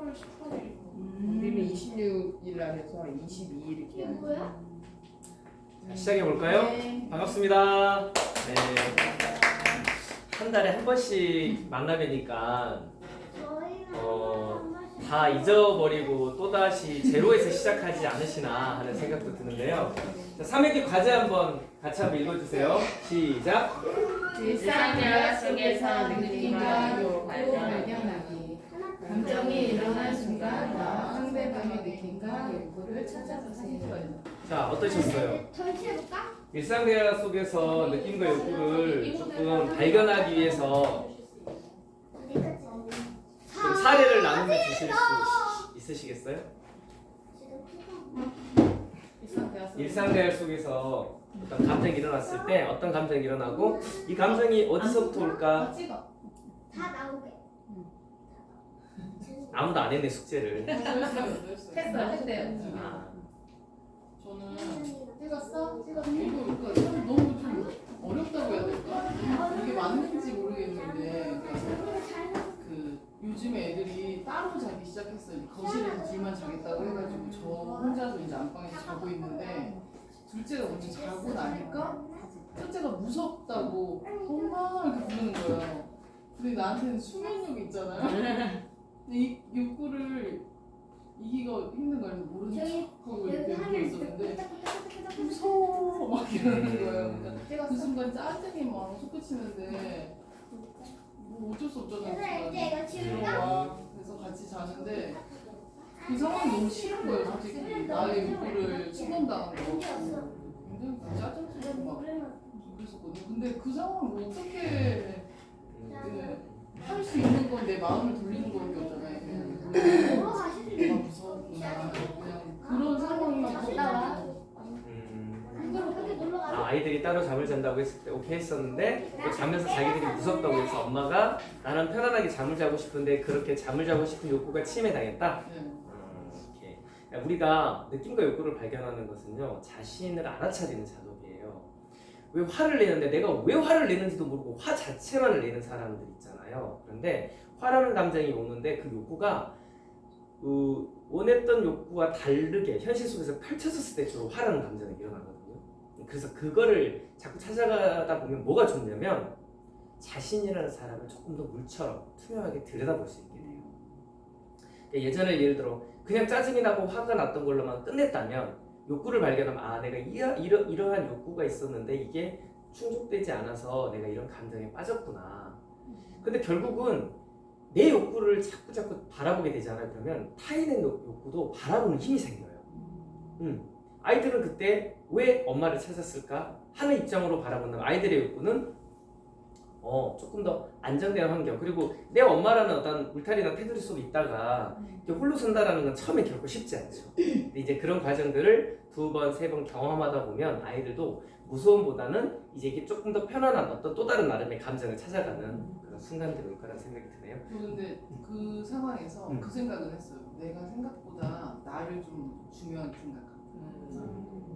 7월 18일. 우리는 26일 날 해서 22일 이렇게. 이게 뭐야? 자, 시작해 볼까요? 네. 반갑습니다. 네. 한 달에 한 번씩 만나뵈니까 다 잊어버리고 또다시 제로에서 시작하지 않으시나 하는 생각도 드는데요. 자, 3회기 과제 한번 같이 한번 읽어주세요. 시작. 일상대화 속에서 느낌과 욕구를 발견하기. 감정이 일어난 순간 나와 상대방의 느낌과 욕구를 찾아보세요. 자, 어떠셨어요? 전체해볼까? 일상대화 속에서 느낌과 욕구를 조금 발견하기 위해서 좀 사례를 나누어 주실 수 있으시겠어요? 일상대화 속에서 어떤 감정이 일어났을 때 어떤 감정이 일어나고 이 감정이 어디서부터 올까? 다 나오게. 아무도 안 했네 숙제를. 했대요. 아, 저는 찍었어? 이거 참 너무 좀 어렵다고 해야 될까? 이게 맞는지 모르겠는데 그 요즘에 애들이 따로 자기 시작했어요. 거실에서 둘만 자겠다고 해가지고 저 혼자서 이제 안방에서 자고 있는데 둘째가 먼저 자고 나니까 첫째가 무섭다고 엄마 이렇게 부르는 거예요. 근데 나한테는 수면욕이 있잖아요. 근데 이 욕구를 이기가 힘든 거예요. 모른 척하고 이렇게 누워 있었는데 무서워 막 이러는 거예요. 그러니까 그 순간 짜증이 막 솟구치는데 뭐 어쩔 수 없잖아요. 이제 이거 지울까? 들어와. 그래서 같이 자는데 그 상황이 너무 싫은 거예요. 솔직히 나의 욕구를 침범당한 거 굉장히 짜증스럽고 막 그랬었거든요. 근데 그 상황을 어떻게 할 수 있는 건 내 마음을 돌리는 거밖에 없잖아요. 뭐가 가시지? 내가 무서웠구나. 그냥 그런 상황이 갔다 힘들었거든요. 놀러 가. 아, 아이들이 따로 잠을 잔다고 했을 때 오케이 했었는데 또 자면서 자기들이 무섭다고 해서 엄마가 나는 편안하게 잠을 자고 싶은데 그렇게 잠을 자고 싶은 욕구가 침해당했다. 네. 오케이. 우리가 느낌과 욕구를 발견하는 것은요 자신을 알아차리는 작업이에요. 왜 화를 내는데 내가 왜 화를 내는지도 모르고 화 자체만을 내는 사람들 있잖아요. 그런데 화라는 감정이 오는데 그 욕구가 원했던 욕구와 다르게 현실 속에서 펼쳐졌을 때 주로 화라는 감정이 일어나거든요. 그래서 그거를 자꾸 찾아가다 보면 뭐가 좋냐면 자신이라는 사람을 조금 더 물처럼 투명하게 들여다볼 수 있게 돼요. 예전에 예를 들어 그냥 짜증이 나고 화가 났던 걸로만 끝냈다면 욕구를 발견하면 아 내가 이러한 욕구가 있었는데 이게 충족되지 않아서 내가 이런 감정에 빠졌구나. 근데 결국은 내 욕구를 자꾸 바라보게 되잖아요. 그러면 타인의 욕구도 바라보는 힘이 생겨요. 아이들은 그때 왜 엄마를 찾았을까 하는 입장으로 바라본다면 아이들의 욕구는 조금 더 안정된 환경 그리고 내 엄마라는 어떤 울타리나 테두리 속에 있다가 홀로 선다라는 건 처음에 결코 쉽지 않죠. 근데 이제 그런 과정들을 2번, 3번 경험하다 보면 아이들도 무서움보다는 이제 이게 조금 더 편안한 어떤 또 다른 나름의 감정을 찾아가는 그런 순간들이 올 거라는 생각이 드네요. 그런데 그 상황에서 그 생각은 했어요. 내가 생각보다 나를 좀 중요하게 생각한다.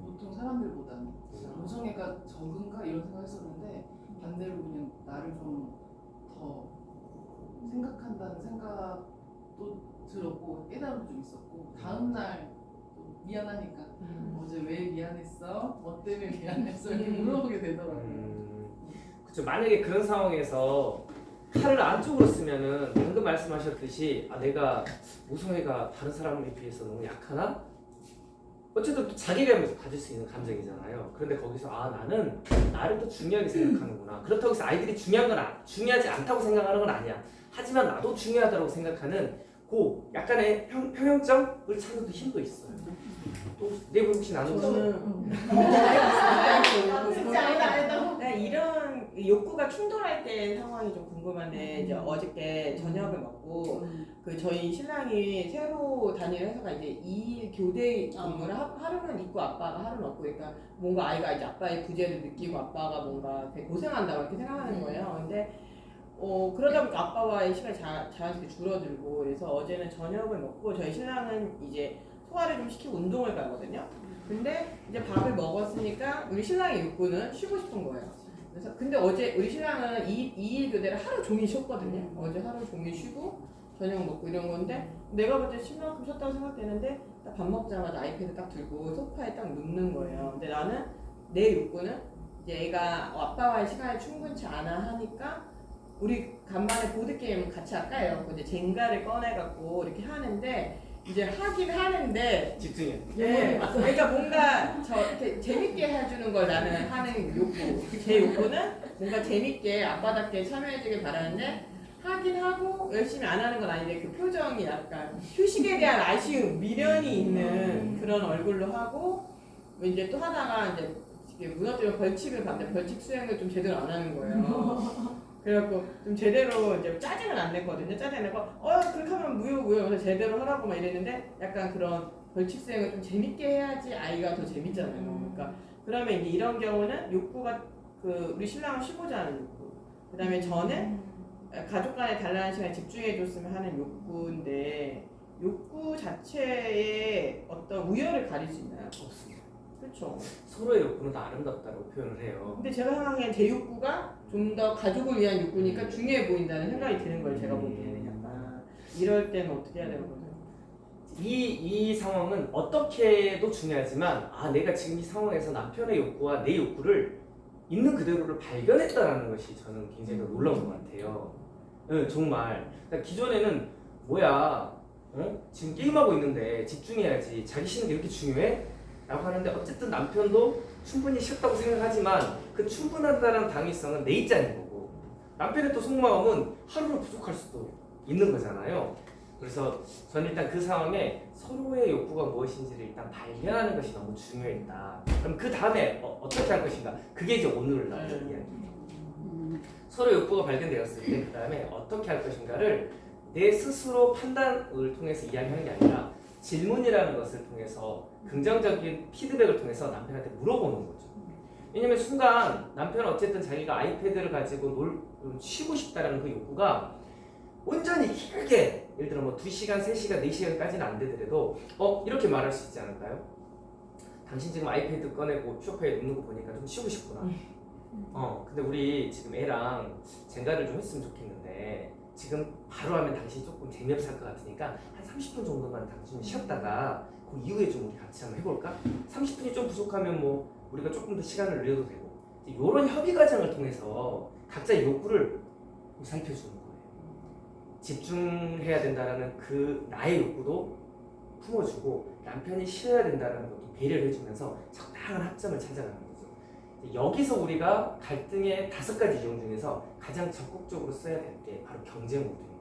보통 사람들보다는 모성애가 적은가 이런 생각했었는데 반대로 그냥 나를 좀 더 생각한다는 생각도 들었고 깨달음도 좀 있었고 다음날 미안하니까 어제 왜 미안했어? 뭐 때문에 미안했어? 이렇게 물어보게 되더라고요. 그렇죠. 만약에 그런 상황에서 칼을 안쪽으로 쓰면은 방금 말씀하셨듯이 아 내가 모성애가 다른 사람에 비해서 너무 약하나? 어쨌든 또 자기감에서 가질 수 있는 감정이잖아요. 그런데 거기서 아 나는 나를 또 중요하게 생각하는구나. 그렇다고 해서 아이들이 중요하지 않다고 생각하는 건 아니야. 하지만 나도 중요하다고 생각하는 그 약간의 평형점을 찾는 힘도 있어요. 또 내부 혹시 나누시면 이런 욕구가 충돌할 때 상황이 좀 궁금한데 이제 어저께 저녁을 먹고 그 저희 신랑이 새로 다니는 회사가 이제 2일 교대 근무를 하루는 있고 아빠가 하루는 없고 그러니까 뭔가 아이가 이제 아빠의 부재를 느끼고 아빠가 뭔가 되게 고생한다고 이렇게 생각하는 거예요. 근데 그러다 보니까 아빠와의 시간이 자연스럽게 줄어들고 그래서 어제는 저녁을 먹고 저희 신랑은 이제 소화를 좀 시키고 운동을 가거든요. 근데 이제 밥을 먹었으니까 우리 신랑의 욕구는 쉬고 싶은 거예요. 그래서 근데 어제 우리 신랑은 2일 교대를 하루 종일 쉬었거든요. 어제 하루 종일 쉬고 저녁 먹고 이런 건데 내가 볼 때 쉴 만큼 쉬었다고 생각되는데 딱 밥 먹자마자 아이패드 딱 들고 소파에 딱 눕는 거예요. 근데 나는 내 욕구는 이제 애가 아빠와의 시간이 충분치 않아 하니까 우리 간만에 보드게임 같이 할까요? 이제 젠가를 꺼내갖고 이렇게 하는데 이제 하긴 하는데 집중해. 예, 그러니까 뭔가 이렇게 재밌게 해주는 걸 나는 하는 욕구. 제 욕구는 뭔가 재밌게 아빠답게 참여해주길 바라는데 하긴 하고 열심히 안 하는 건 아닌데 그 표정이 약간 휴식에 대한 아쉬움, 미련이 있는 그런 얼굴로 하고 이제 또 하다가 이제 이게 무너지면 벌칙을 받는데 벌칙 수행을 좀 제대로 안 하는 거예요. 그래갖고 좀 제대로 이제 짜증을 안 냈거든요. 짜증 내고 그렇게 하면 무효 그래서 제대로 하라고 막 이랬는데 약간 그런 벌칙 수행을 좀 재밌게 해야지 아이가 더 재밌잖아요. 그러니까 그러면 이제 이런 경우는 욕구가 그 우리 신랑은 쉬고자 하는 욕구. 그다음에 저는 가족 간에 단란한 시간에 집중해 줬으면 하는 욕구인데 욕구 자체에 어떤 우열을 가릴 수 있나요? 없습니다. 그렇죠. 서로의 욕구는 다 아름답다고 표현을 해요. 근데 제가 생각하기엔 제 욕구가 좀 더 가족을 위한 욕구니까 중요해 보인다는 생각이 드는 거예요. 제가 보기에는 약간 이럴 때는 어떻게 해야 되거든요. 이 상황은 어떻게도 중요하지만 내가 지금 이 상황에서 남편의 욕구와 내 욕구를 있는 그대로를 발견했다라는 것이 저는 굉장히 더 놀라운 것 같아요. 네, 정말. 그러니까 기존에는 뭐야, 지금 게임하고 있는데 집중해야지. 자기 쉬는 게 이렇게 중요해? 라고 하는데 어쨌든 남편도 충분히 쉬었다고 생각하지만 그 충분하다는 당위성은 내 입장인 거고 남편의 또 속마음은 하루로 부족할 수도 있는 거잖아요. 그래서 저는 일단 그 상황에 서로의 욕구가 무엇인지를 일단 발견하는 것이 너무 중요했다. 그럼 그 다음에 어떻게 할 것인가? 그게 이제 오늘 나온 이야기예요. 서로 욕구가 발견되었을 때 그 다음에 어떻게 할 것인가를 내 스스로 판단을 통해서 이야기하는 게 아니라 질문이라는 것을 통해서 긍정적인 피드백을 통해서 남편한테 물어보는 거죠. 왜냐면 순간 남편은 어쨌든 자기가 아이패드를 가지고 쉬고 싶다라는 그 욕구가 온전히 길게 예를 들어 뭐 2시간, 3시간, 4시간까지는 안 되더라도 이렇게 말할 수 있지 않을까요? 당신 지금 아이패드 꺼내고 소파에 눕는 거 보니까 좀 쉬고 싶구나. 근데 우리 지금 애랑 젠가를 좀 했으면 좋겠는데 지금 바로 하면 당신이 조금 재미없을 것 같으니까 한 30분 정도만 당신이 쉬었다가 그 이후에 좀 우리 같이 한번 해볼까? 30분이 좀 부족하면 뭐 우리가 조금 더 시간을 늘려도 되고 이런 협의 과정을 통해서 각자의 욕구를 살펴주는 거예요. 집중해야 된다는 그 나의 욕구도 품어주고 남편이 쉬어야 된다는 것도 배려를 해주면서 적당한 합점을 찾아가는 거죠. 여기서 우리가 갈등의 5가지 이용 중에서 가장 적극적으로 써야 될 게 바로 경쟁 모드인 거예요.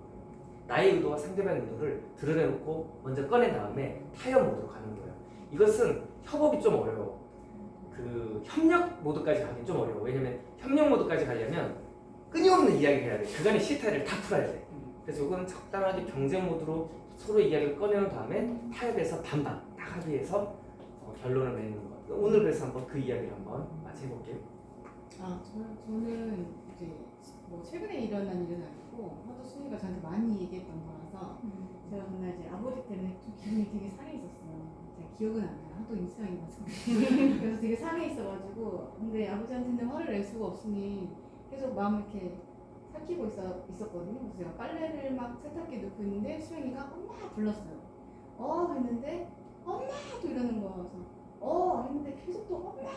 나의 의도와 상대방의 의도를 드러내놓고 먼저 꺼낸 다음에 타협 모드로 가는 거예요. 이것은 협업이 좀 어려워. 그 협력 모드까지 가긴 좀 어려워. 왜냐면 협력 모드까지 가려면 끊임없는 이야기를 해야 돼. 그간의 실타래를 다 풀어야 돼. 그래서 이거는 적당하게 경쟁 모드로 서로 이야기를 꺼내는 다음에 타협해서 반반 딱 합의해서 결론을 내는 것. 오늘 그래서 한번 그 이야기를 한번 같이 해볼게요. 저는 이제 뭐 최근에 일어난 일은 아니고 하도 순이가 저한테 많이 얘기했던 거라서 제가 그날 이제 아버지 때문에 좀 기분이 되게 상해 있었어요. 제가 기억은 안 나요. 하도 인스타그램 봐서. 그래서 되게 상해 있어가지고 근데 아버지한테는 화를 낼 수가 없으니 계속 마음 이렇게 삭히고 있었거든요. 그래서 제가 빨래를 막 세탁기에 넣고 있는데 수영이가 엄마 불렀어요. 했는데 엄마 또 이러는 거야. 그래서 했는데 계속 또 엄마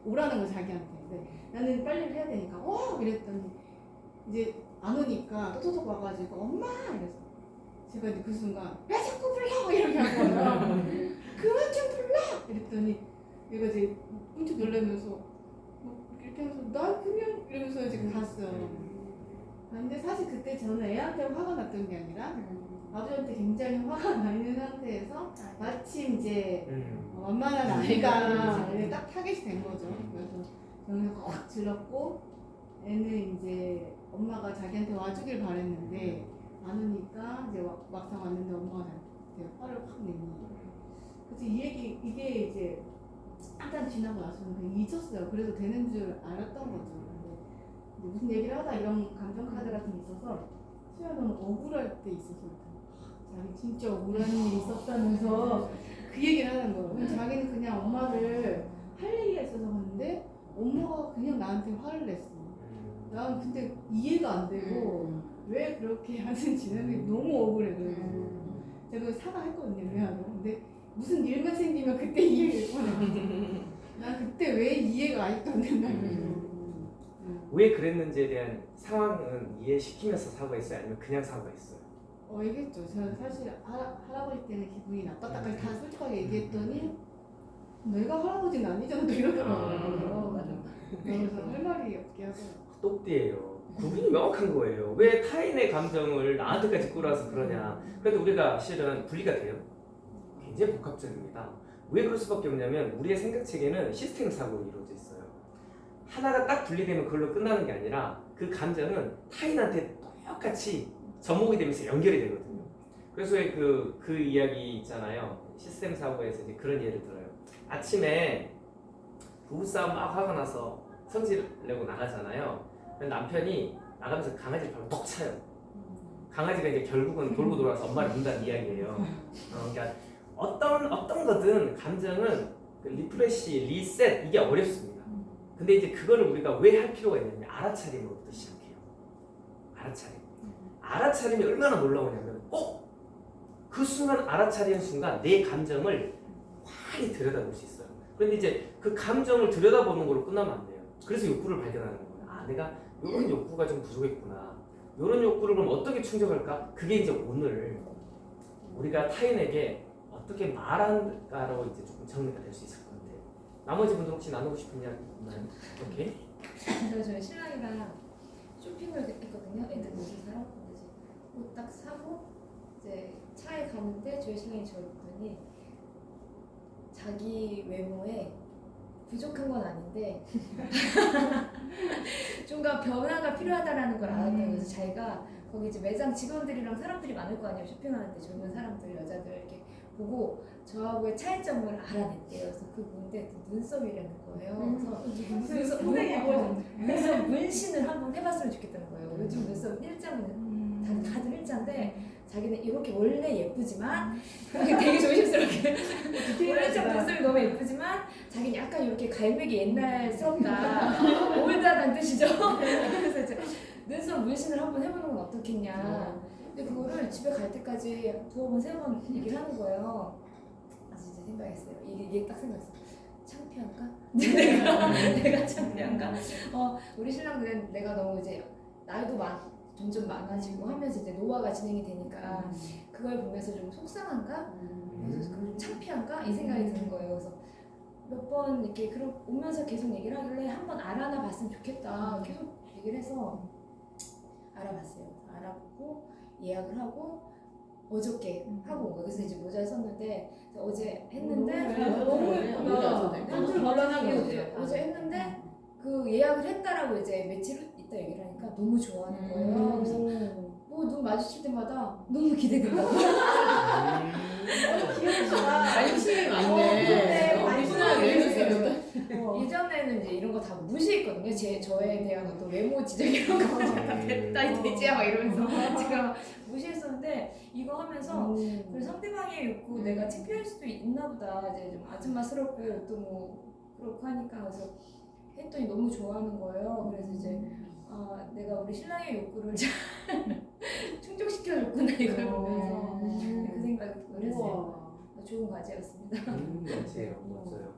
오라는 거 자기한테. 근데 나는 빨래를 해야 되니까 이랬더니 이제 안 오니까 또 토톡 와가지고 엄마 이래서 제가 이제 그 순간 왜 자꾸 불러 이렇게 한 거야. 그만 좀 불러 이랬더니 얘가 이제 끔찍 놀라면서 이렇게 하면서 나 그냥 이러면서 이제 갔어요. 근데 사실 그때 저는 애한테 화가 났던 게 아니라 아버지한테 굉장히 화가 나 있는 상태에서 마침 이제 완만한 아이가 딱 타겟이 된 거죠. 그래서 저는 확 질렀고 애는 이제 엄마가 자기한테 와주길 바랬는데 안 오니까 이제 막상 왔는데 엄마가 나한테 화를 확 내는 거예요. 그래서 이게 이제 한참 지나고 나서는 그냥 잊었어요. 그래도 되는 줄 알았던 거죠. 근데 무슨 얘기를 하다 이런 감정 카드 같은 게 있어서 수연은 억울할 때 있어서 자기 진짜 억울한 일이 있었다면서 그 얘기를 하는 거예요. 자기는 그냥 엄마를 할 얘기가 있어서 갔는데 엄마가 그냥 나한테 화를 냈어. 난 근데 이해가 안 되고 왜 그렇게 하는지는 너무 억울해요. 제가 사과했거든요. 왜 하냐고. 근데 무슨 일만 생기면 그때 이해했거든요. 나 그때 왜 이해가 아직도 안 된다는 거죠. 왜 그랬는지에 대한 상황은 이해시키면서 사과했어요? 아니면 그냥 사과했어요? 알겠죠. 저는 사실 할아버지 때문에 기분이 나빴다까지 다 솔직하게 얘기했더니 내가 할아버지는 아니잖아 또 이러더라고요. 그래서 할 말이 없게 하더라고요. 똑띠예요. 구분이 명확한 거예요. 왜 타인의 감정을 나한테까지 끌어와서 그러냐. 그래도 우리가 실은 분리가 돼요. 굉장히 복합적입니다. 왜 그럴 수밖에 없냐면 우리의 생각체계는 시스템 사고로 이루어져 있어요. 하나가 딱 분리되면 그걸로 끝나는 게 아니라 그 감정은 타인한테 똑같이 접목이 되면서 연결이 되거든요. 그래서 그 이야기 있잖아요. 시스템 사고에서 이제 그런 예를 들어요. 아침에 부부싸움 막 화가 나서 성질 내고 나가잖아요. 근데 남편이 나가면서 강아지를 바로 톡 차요. 강아지가 이제 결국은 돌고 돌아서 엄마를 문다는 이야기예요. 그러니까 어떤 거든 감정은 그 리프레시, 리셋 이게 어렵습니다. 근데 이제 그거를 우리가 왜 할 필요가 있냐면 알아차림으로부터 시작해요. 알아차림이 얼마나 놀라우냐면 그 순간 알아차리는 순간 내 감정을 환히 들여다볼 수 있어요. 그런데 이제 그 감정을 들여다보는 걸로 끝나면 안 돼요. 그래서 욕구를 발견하는 거예요. 내가 이런 욕구가 좀 부족했구나. 이런 욕구를 그럼 어떻게 충족할까? 그게 이제 오늘 우리가 타인에게 어떻게 말한가로 이제 조금 정리가 될 수 있을 것 같아요. 나머지 분들 혹시 나누고 싶은 이야기 있나요? 오케이. 그래서 저희 신랑이랑 쇼핑을 했거든요. 애들 옷을 사러. 근데 이제 옷 딱 사고 이제 차에 가는데 저희 신랑이 저를 보더니 자기 외모에 부족한 건 아닌데 좀가 변화가 필요하다라는 걸 알았다는 거죠. 자기가 거기 이제 매장 직원들이랑 사람들이 많을 거 아니에요. 쇼핑하는데 젊은 사람들, 여자들 이렇게 보고 저하고의 차이점을 알아냈대요. 그래서 그 보는데 눈썹이라는 거예요. 그래서 눈썹 문신을 한번 해봤으면 좋겠다는 거예요. 요즘 눈썹 일자는 다들 일자인데 자기는 이렇게 원래 예쁘지만 되게 조심스럽게 원래 참 눈썹이 너무 예쁘지만 자기는 약간 이렇게 갈매기 옛날스럽다 올드하다는 뜻이죠. 그래서 이제 눈썹 문신을 한번 해보는 건 어떻겠냐. 근데 그거를 집에 갈 때까지 2번, 3번 얘기를 하는 거예요. 그래서 이제 생각했어요. 이게 딱 생각했어요. 창피한가? 내가 창피한가? 우리 신랑들은 내가 너무 이제 나이도 점점 많아지고 하면서 이제 노화가 진행이 되니까 그걸 보면서 좀 속상한가? 그래서 좀 창피한가? 이 생각이 드는 거예요. 그래서 몇 번 이렇게 오면서 계속 얘기를 하길래 한번 알아나 봤으면 좋겠다. 계속 얘기를 해서 알아봤어요. 알아보고 예약을 하고 어저께 하고 온 거예요. 그래서 이제 모자를 썼는데 어제 했는데 너무 예쁘다. 깜짝 놀라게 어제 했는데 그 예약을 했다라고 이제 며칠 있다 얘기를 하니까 너무 좋아하는 거예요. 그래서 뭐 눈 마주칠 때마다 너무 기대된다고. 관심이 많네. 예전에는 이제 이런 거 다 무시했거든요. 저에 대한 어떤 외모 지적 이런 거 다 되지야 막 이러면서 제가 무시했었는데 이거 하면서 그 상대방의 욕구 내가 창피할 수도 있나 보다. 이제 좀 아줌마스럽고 또 뭐 그렇고 하니까 그래서 했더니 너무 좋아하는 거예요. 그래서 이제 내가 우리 신랑의 욕구를 잘 충족시켜줬구나 이걸 보면서 그 생각을 했어요. 좋은 과제였습니다. 맞아요.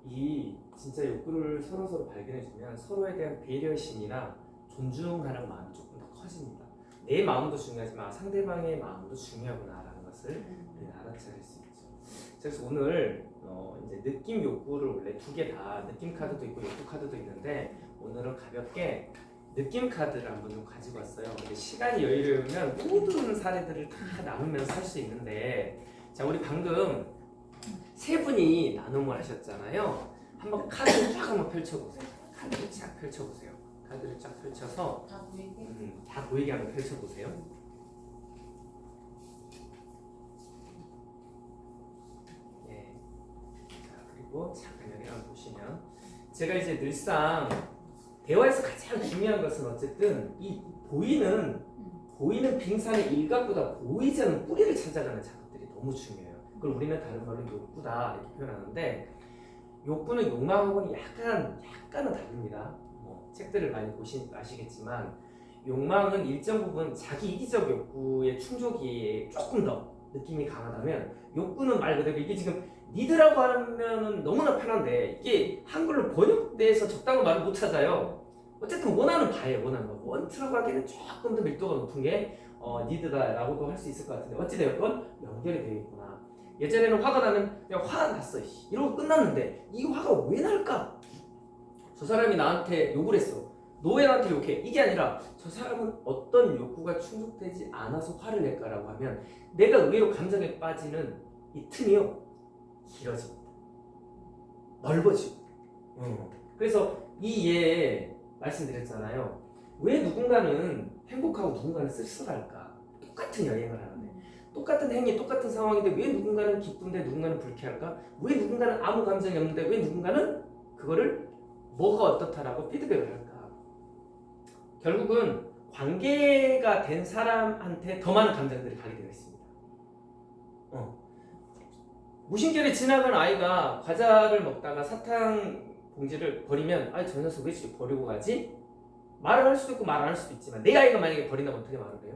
이 진짜 욕구를 서로 발견해주면 서로에 대한 배려심이나 존중하는 마음이 조금 더 커집니다. 내 마음도 중요하지만 상대방의 마음도 중요하구나라는 것을 알아차릴 수 있죠. 그래서 오늘 이제 느낌 욕구를 원래 2개 다 느낌 카드도 있고 욕구 카드도 있는데 오늘은 가볍게 느낌 카드를 한번 좀 가지고 왔어요. 근데 시간이 여유로우면 모든 사례들을 다 나누면서 할 수 있는데 자 우리 방금 3분이 나눔을 하셨잖아요. 한번 카드를 쫙 한번 펼쳐보세요. 카드를 쫙 펼쳐보세요. 카드를 쫙 펼쳐서 다 보이게? 다 보이게 한번 펼쳐보세요. 예. 자 그리고 잠깐 여기 한번 보시면 제가 이제 늘상 대화에서 가장 중요한 것은 어쨌든 이 보이는 빙산의 일각보다 보이지 않는 뿌리를 찾아가는 작업들이 너무 중요해요. 그걸 우리는 다른 말로 욕구다 이렇게 표현하는데 욕구는 욕망하고는 약간은 다릅니다. 뭐 책들을 많이 보시니까 아시겠지만 욕망은 일정 부분 자기 이기적 욕구의 충족이 조금 더 느낌이 강하다면 욕구는 말 그대로 이게 지금 니드라고 하면은 너무나 편한데 이게 한글로 번역돼서 적당한 말을 못 찾아요. 어쨌든 원하는 바예요. 원하는 바. 원트라고 하기에는 조금 더 밀도가 높은 게 니드다라고도 할 수 있을 것 같은데 어찌되었건 연결이 되어 있구나. 예전에는 화가 나면 그냥 화 났어 이러고 끝났는데 이 화가 왜 날까? 저 사람이 나한테 욕을 했어. 너 왜 나한테 욕해? 이게 아니라 저 사람은 어떤 욕구가 충족되지 않아서 화를 낼까라고 하면 내가 의외로 감정에 빠지는 이 틈이요 길어집니다. 넓어지고. 그래서 이 예에 말씀드렸잖아요. 왜 누군가는 행복하고 누군가는 쓸쓸할까? 똑같은 여행을 하는데 똑같은 행위, 똑같은 상황인데 왜 누군가는 기쁜데 누군가는 불쾌할까? 왜 누군가는 아무 감정이 없는데 왜 누군가는 그거를 뭐가 어떻다라고 피드백을 할까? 결국은 관계가 된 사람한테 더 많은 감정들이 가게 되어 있습니다. 무심결에 지나간 아이가 과자를 먹다가 사탕 봉지를 버리면 저 녀석 왜 이렇게 버리고 가지? 말을 할 수도 있고 말 안 할 수도 있지만 내 아이가 만약에 버린다면 어떻게 말을 해요?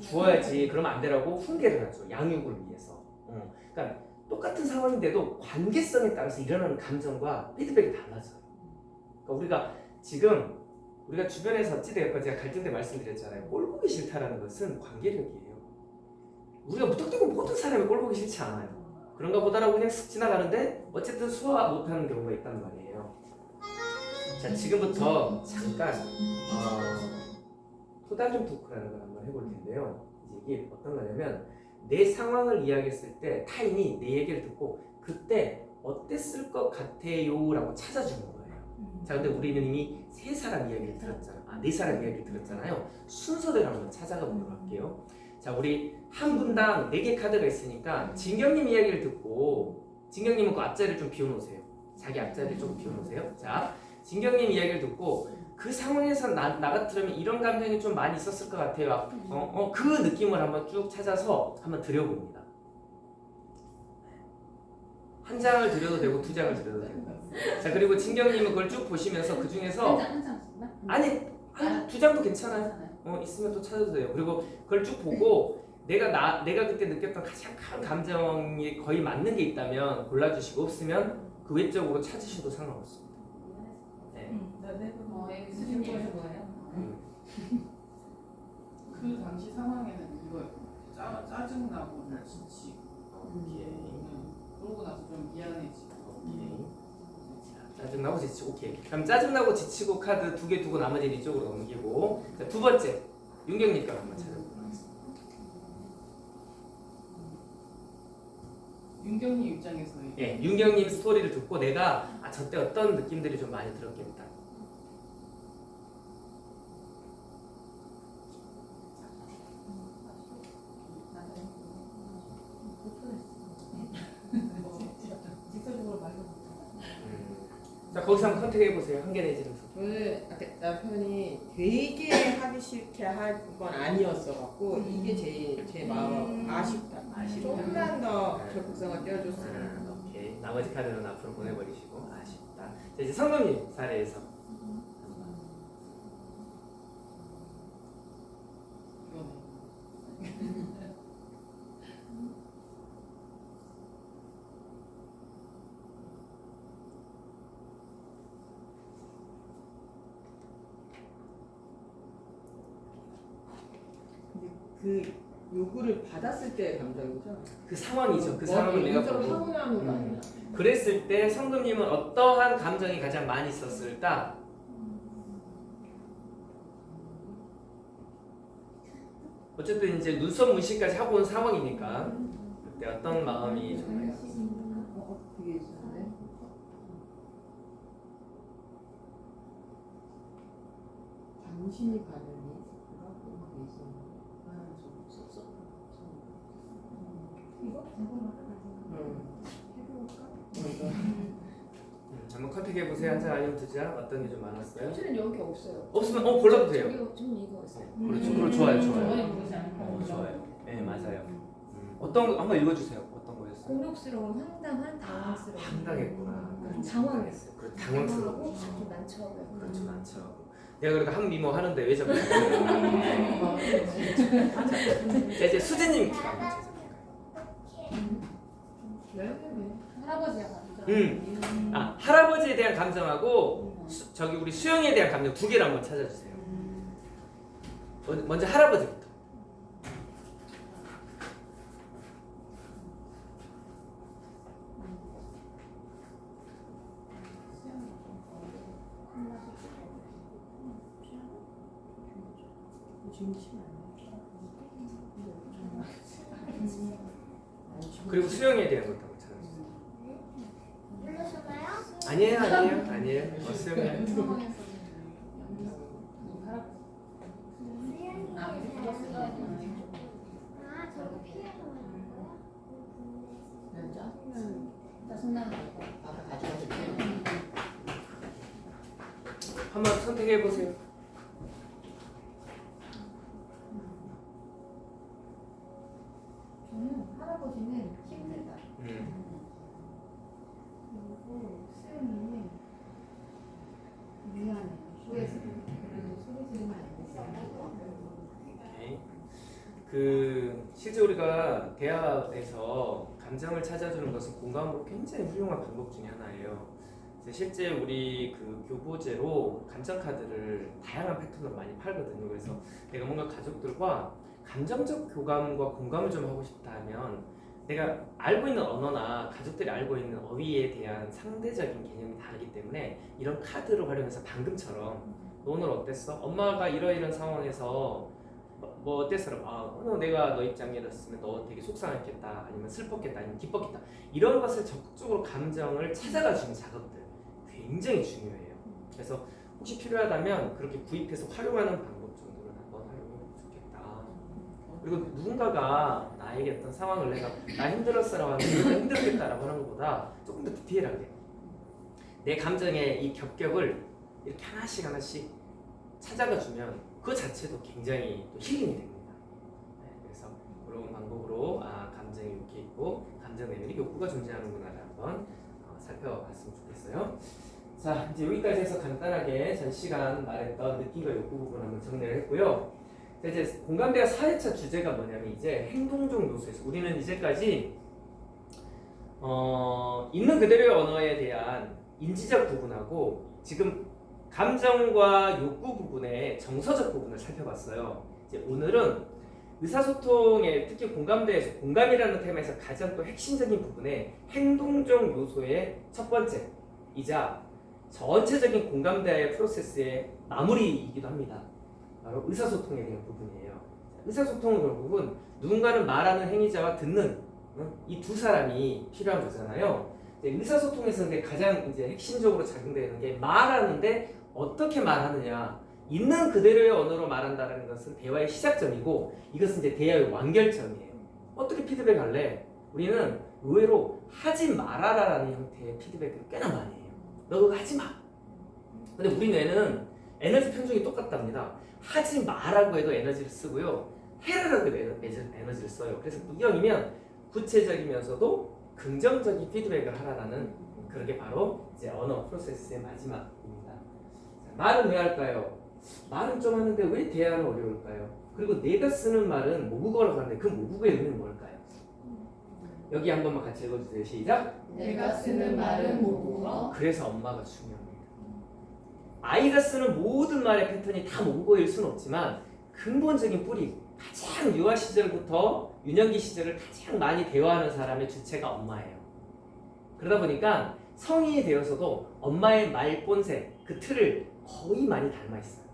주워야지. 그러면 안 되라고 훈계를 하죠. 양육을 위해서. 그러니까 똑같은 상황인데도 관계성에 따라서 일어나는 감정과 피드백이 달라져요. 그러니까 우리가 지금 우리가 주변에서 어찌되었건 제가 갈등때 말씀드렸잖아요. 꼴 보기 싫다라는 것은 관계력이에요. 우리가 무턱대고 모든 사람이 꼴 보기 싫지 않아요. 그런가 보다라고 그냥 슥 지나가는데 어쨌든 소화 못하는 경우가 있단 말이에요. 자, 지금부터 잠깐 토달림 토크라는 걸 한번 해볼 텐데요. 이제 이게 어떤 거냐면 내 상황을 이야기했을 때 타인이 내 얘기를 듣고 그때 어땠을 것 같아요? 라고 찾아주는 거예요. 자, 근데 우리는 이미 세 사람 이야기를 들었잖아요. 네 사람 이야기를 들었잖아요. 순서대로 한번 찾아가 보도록 할게요. 자, 우리 한 분당 4개 카드가 있으니까 진경님 이야기를 듣고 진경님은 그 앞자리를 좀 비워놓으세요. 자기 앞자리를 좀 비워놓으세요. 자, 진경님 이야기를 듣고 그 상황에서 나 같으면 이런 감정이 좀 많이 있었을 것 같아요. 그 느낌을 한번 쭉 찾아서 한번 드려봅니다. 한 장을 드려도 되고 2장을 드려도 되고. 자, 그리고 진경님은 그걸 쭉 보시면서 그 중에서 아니 2장도 괜찮아요. 있으면 또 찾아도 돼요. 그리고 그걸 쭉 보고 내가 그때 느꼈던 가장 큰 감정이 거의 맞는 게 있다면 골라주시고 없으면 그 외적으로 찾으셔도 상관없습니다. 네. 무슨 거예요? 그 당시 상황에는 이거예요. 짜증나고 지치고 그러고 나서 좀 미안해지고 짜증나고 지치고 오케이. 그럼 짜증나고 지치고 카드 2개 두고 나머지는 이쪽으로 넘기고. 자, 2번째 윤경님 거 한번 찾아보도록 하겠습니다. 윤경님 입장에서 예, 윤경님 스토리를 듣고 내가 저때 어떤 느낌들이 좀 많이 들었겠다. 자, 거기서 한번 컨택해보세요. 한 개 내지는 두 개. 저는 남편이 되게 하기 싫게 할 건 아니었어갖고 이게 제 마음 아쉽다. 조금만 더 적극성을 띄워줬으면. 오케이. 나머지 카드는 앞으로 보내버리시고 아쉽다. 자, 이제 성범님 사례에서 그 요구를 받았을 때의 감정이죠. 그 상황이죠. 그 상황을 내가 인정을 보고 하고 나는 거 아니야. 그랬을 때 성금님은 어떠한 감정이 가장 많이 있었을까? 어쨌든 이제 눈썹 문신까지 하고 온 상황이니까 그때 어떤 마음이 좀 많이 있었을까? 그게 있었네. 당신이 가느니 한번 컨택해보세요. 한 장 아니면 2장 어떤 게 좀 많았어요? 저는 여기 없어요. 없으면 골라도 돼요. 저는 이거 있어요. 그렇죠. 그럼 좋아요. 좋아요. 좋아요. 네, 맞아요. 어떤 거 한번 읽어주세요. 어떤 거였어요? 곤혹스러운, 황당한, 당황스러운. 황당했구나. 당황했어요. 그래, 당황스러워. 좀 난처하고요. 그렇죠, 많죠. 내가 그래도 한미모 하는데 왜 자꾸 자, 이제 수진님 할아버지야 감정. 할아버지에 대한 감정하고 저기 우리 수영이에 대한 감정 두 개를 한번 찾아주세요. 먼저 할아버지부터. 그리고 수영이에 대한 것도 한번 찾아주세요. 불러주나요? 아니에요. 수영이. 아, 저거 피해서 하는 거야? 짜증나는 거 아까 가져가서 한번 선택해 보세요. 저는 할아버지는 힘들다. 그리고 수영이는 미안해. 소리 지르면 안 돼. 실제 우리가 대화에서 감정을 찾아주는 것은 공감으로 굉장히 훌륭한 방법 중에 하나예요. 실제 우리 그 교보제로 감정 카드를 다양한 패턴으로 많이 팔거든요. 그래서 내가 뭔가 가족들과 감정적 교감과 공감을 좀 하고 싶다 하면 내가 알고 있는 언어나 가족들이 알고 있는 어휘에 대한 상대적인 개념이 다르기 때문에 이런 카드를 활용해서 방금처럼 너 오늘 어땠어? 엄마가 이러이런 상황에서 뭐 어땠어? 오늘 내가 너 입장이었으면 너 되게 속상했겠다, 아니면 슬펐겠다, 아니면 기뻤겠다, 이런 것을 적극적으로 감정을 찾아가 주는 작업들 굉장히 중요해요. 그래서 혹시 필요하다면 그렇게 구입해서 활용하는 방법 정도는 한번 활용해보면 좋겠다. 그리고 누군가가 나에게 어떤 상황을 내가 나 힘들었어라고 하면 내가 힘들었겠다라고 하는 것보다 조금 더 디테일하게 내 감정의 이 겹겹을 이렇게 하나씩 찾아가 주면 그 자체도 굉장히 또 힐링이 됩니다. 그래서 그런 방법으로 감정이 이렇게 있고 감정 내면이 욕구가 존재하는구나를 한번 살펴봤으면 좋겠어요. 자, 이제 여기까지 해서 간단하게 전 시간 말했던 느낌과 욕구 부분 한번 정리를 했고요. 자, 이제 공감대와 4회차 주제가 뭐냐면 이제 행동적 요소에서 우리는 이제까지 있는 그대로의 언어에 대한 인지적 부분하고 지금 감정과 욕구 부분의 정서적 부분을 살펴봤어요. 이제 오늘은 의사소통의 특히 공감대에서 공감이라는 테마에서 가장 또 핵심적인 부분의 행동적 요소의 첫 번째이자 전체적인 공감대의 프로세스의 마무리이기도 합니다. 바로 의사소통에 대한 부분이에요. 의사소통은 결국은 누군가는 말하는 행위자와 듣는 이 두 사람이 필요한 거잖아요. 의사소통에서 가장 이제 핵심적으로 작용되는 게 말하는데 어떻게 말하느냐, 있는 그대로의 언어로 말한다는 것은 대화의 시작점이고 이것은 이제 대화의 완결점이에요. 어떻게 피드백할래? 우리는 의외로 하지 말아라라는 형태의 피드백을 꽤나 많이 해요. 너 그거 하지 마. 근데 우리 뇌는 에너지 편중이 똑같답니다. 하지 마라고 해도 에너지를 쓰고요, 해라라고 해도 에너지를 써요. 그래서 이왕이면 구체적이면서도 긍정적인 피드백을 하라라는 그런 게 바로 이제 언어 프로세스의 마지막입니다. 말은 왜 할까요? 말은 좀 하는데 왜 대화는 어려울까요? 그리고 내가 쓰는 말은 모국어라고 하는데 그 모국어의 의미는 뭘까요? 여기 한 번만 같이 읽어주세요. 시작! 내가 쓰는 말은 모국어. 그래서 엄마가 중요합니다. 아이가 쓰는 모든 말의 패턴이 다 모국어일 수는 없지만 근본적인 뿌리, 가장 유아 시절부터 유년기 시절을 가장 많이 대화하는 사람의 주체가 엄마예요. 그러다 보니까 성인이 되어서도 엄마의 말 본색, 그 틀을 거의 많이 닮아 있어요.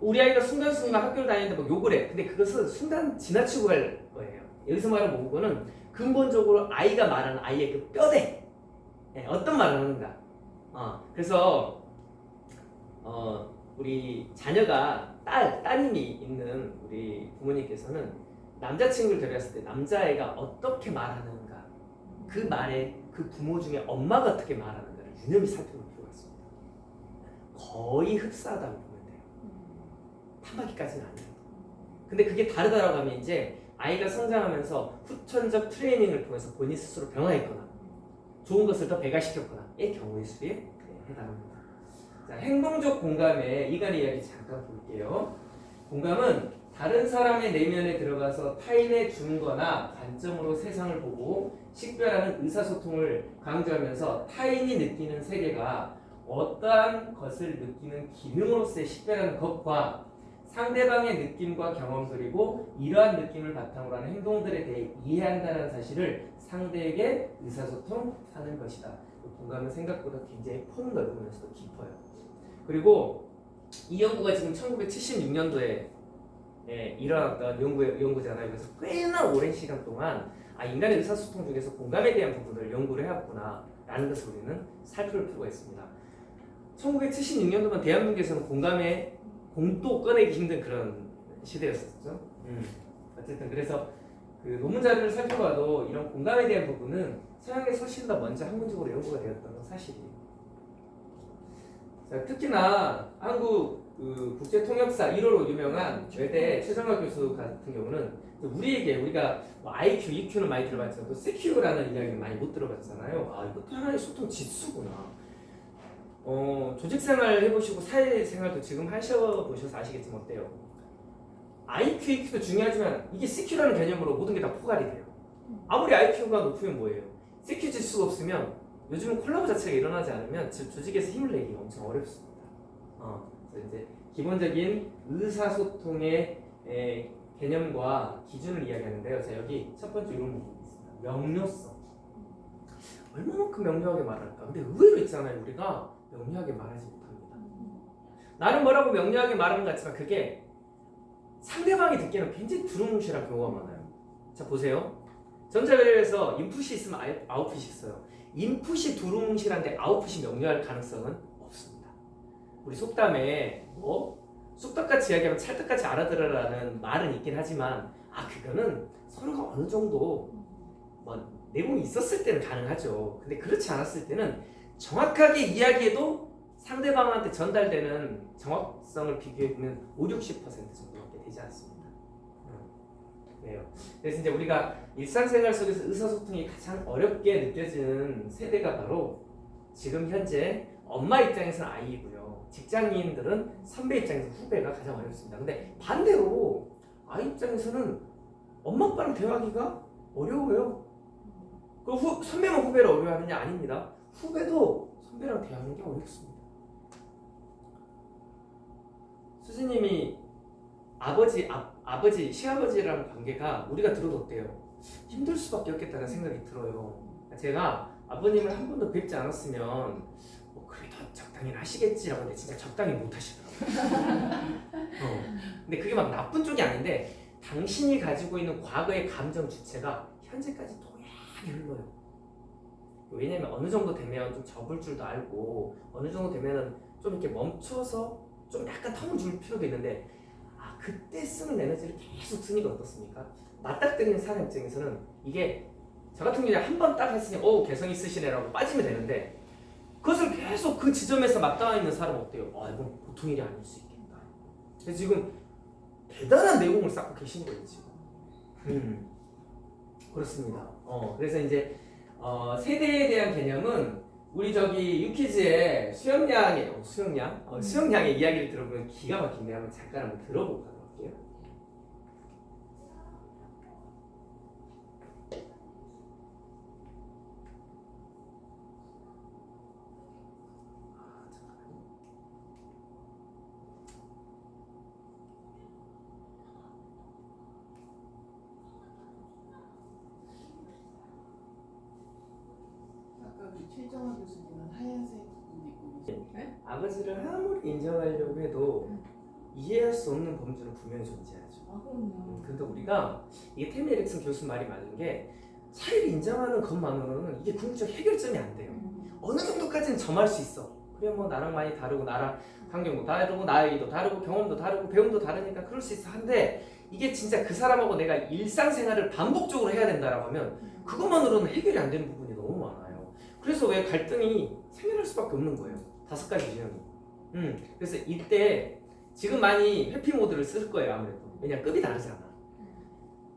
우리 아이가 순간순간 학교를 다니는데 막 욕을 해. 근데 그것은 순간 지나치고 갈 거예요. 여기서 말하는 모국어는 근본적으로 아이가 말하는 아이의 그 뼈대, 어떤 말을 하는가. 그래서 우리 자녀가 따님이 있는 우리 부모님께서는 남자친구를 데려왔을 때 남자애가 어떻게 말하는가, 그 말에 그 부모 중에 엄마가 어떻게 말하는가를 유념히 살펴볼 필요가 있습니다. 거의 흡사하다고 보면 돼요. 판박이까지는 아니에요. 근데 그게 다르다라고 하면 이제 아이가 성장하면서 후천적 트레이닝을 통해서 본인 스스로 변화했거나 좋은 것을 더 배가시켰거나의 경우의 수에 해당합니다. 자, 행동적 공감의 이간의 이야기 잠깐 볼게요. 공감은 다른 사람의 내면에 들어가서 타인의 중거나 관점으로 세상을 보고 식별하는 의사소통을 강조하면서 타인이 느끼는 세계가 어떠한 것을 느끼는 기능으로서의 식별하는 것과 상대방의 느낌과 경험 그리고 이러한 느낌을 바탕으로 하는 행동들에 대해 이해한다는 사실을 상대에게 의사소통하는 것이다. 공감은 생각보다 굉장히 폭 넓으면서도 깊어요. 그리고 이 연구가 지금 1976년도에 일어났던 연구잖아요. 그래서 꽤나 오랜 시간 동안 인간의 의사소통 중에서 공감에 대한 부분을 연구를 해왔구나 라는 것을 우리는 살펴볼 필요가 있습니다. 1976년도면 대한민국에서는 공감에 공도 꺼내기 힘든 그런 시대였었죠. 어쨌든 그래서 그 논문 자료를 살펴봐도 이런 공감에 대한 부분은 서양에서 훨씬 더 먼저 학문적으로 연구가 되었던 건 사실이에요. 자, 특히나 한국 국제통역사 1호로 유명한 외대 최정화 교수 같은 경우는 우리가 뭐 IQ, EQ는 많이 들어봤지만 또 CQ라는 이야기는 많이 못 들어봤잖아요. 이것도 하나의 소통 지수구나. 조직생활 해보시고 사회생활도 지금 하셔보셔서 아시겠지만 어때요? IQ, EQ도 중요하지만 이게 CQ라는 개념으로 모든 게 다 포괄이 돼요. 아무리 IQ가 높으면 뭐예요? CQ 지수가 없으면 요즘은 콜라보 자체가 일어나지 않으면 조직에서 힘을 내기가 엄청 어렵습니다. 그래서 이제 기본적인 의사소통의 개념과 기준을 이야기하는데요. 자, 여기 첫 번째 이런 부분이 있습니다. 명료성. 얼마만큼 명료하게 말할까? 근데 의외로 있잖아요. 우리가 명료하게 말하지 못합니다. 나는 뭐라고 명료하게 말하는 것 같지만 그게 상대방이 듣기에는 굉장히 두루뭉실한 경우가 많아요. 자, 보세요. 전자배열에서 인풋이 있으면 아웃풋이 있어요. 인풋이 두루뭉실한데 아웃풋이 명료할 가능성은 없습니다. 우리 속담에 쑥떡같이 이야기하면 찰떡같이 알아들으라는 말은 있긴 하지만 그거는 서로가 어느 정도 내용이 있었을 때는 가능하죠. 근데 그렇지 않았을 때는 정확하게 이야기해도 상대방한테 전달되는 정확성을 비교해보면 50-60% 정도밖에 되지 않습니다. 네. 그래서 이제 우리가 일상생활 속에서 의사소통이 가장 어렵게 느껴지는 세대가 바로 지금 현재 엄마 입장에서는 아이이고요. 직장인들은 선배 입장에서 후배가 가장 어렵습니다. 근데 반대로 아이 입장에서는 엄마 아빠랑 대화하기가 어려워요. 선배만 후배를 어려워하느냐? 아닙니다. 후배도 선배랑 대화하는 게 어렵습니다. 수진님이 아버지, 시아버지랑 관계가 우리가 들어도 어때요? 힘들 수밖에 없겠다는 생각이 들어요. 제가 아버님을 한 번도 뵙지 않았으면 그래도 적당히 하시겠지라고 했는데 진짜 적당히 못 하시더라고요. 근데 그게 막 나쁜 쪽이 아닌데 당신이 가지고 있는 과거의 감정 주체가 현재까지 동일하게 흘러요. 왜냐면 어느 정도 되면 좀 접을 줄도 알고 어느 정도 되면은 좀 이렇게 멈춰서 좀 약간 텀을 줄 필요도 있는데 그때 쓰는 에너지를 계속 쓰니까 어떻습니까? 맞닥뜨리는 사람 입장에서는 이게 저 같은 경우에 한 번 딱 했으니 개성 있으시네라고 빠지면 되는데 그것을 계속 그 지점에서 맞닿아 있는 사람은 어때요? 이건 보통 일이 아닐 수 있겠다. 그래서 지금 대단한 내공을 쌓고 계신 거예요 지금. 그렇습니다. 그래서 이제 세대에 대한 개념은 우리 유퀴즈의 수영량의 이야기를 들어보면 기가 막힌데 한번 잠깐 한번 들어보도록 할게요. 최정화 교수님은 하얀색 옷 입고 계시죠? 아버지를 아무리 인정하려고 해도 이해할 수 없는 범주는 분명히 존재하죠. 그럼요. 근데 우리가 이게 테미 에릭슨 교수 말이 맞는 게 차이를 인정하는 것만으로는 이게 궁극적 해결점이 안 돼요. 어느 정도까지는 점할 수 있어. 그래 나랑 많이 다르고 나랑 환경도 다르고 나이도 다르고 경험도 다르고 배움도 다르니까 그럴 수 있어. 한데 이게 진짜 그 사람하고 내가 일상생활을 반복적으로 해야 된다라고 하면 그것만으로는 해결이 안 되는 부분이 너무 많아요. 그래서 왜 갈등이 생겨날 수밖에 없는 거예요. 5가지 유형이. 그래서 이때 지금 많이 회피 모드를 쓸 거예요. 아무래도. 왜냐면 급이 다르잖아.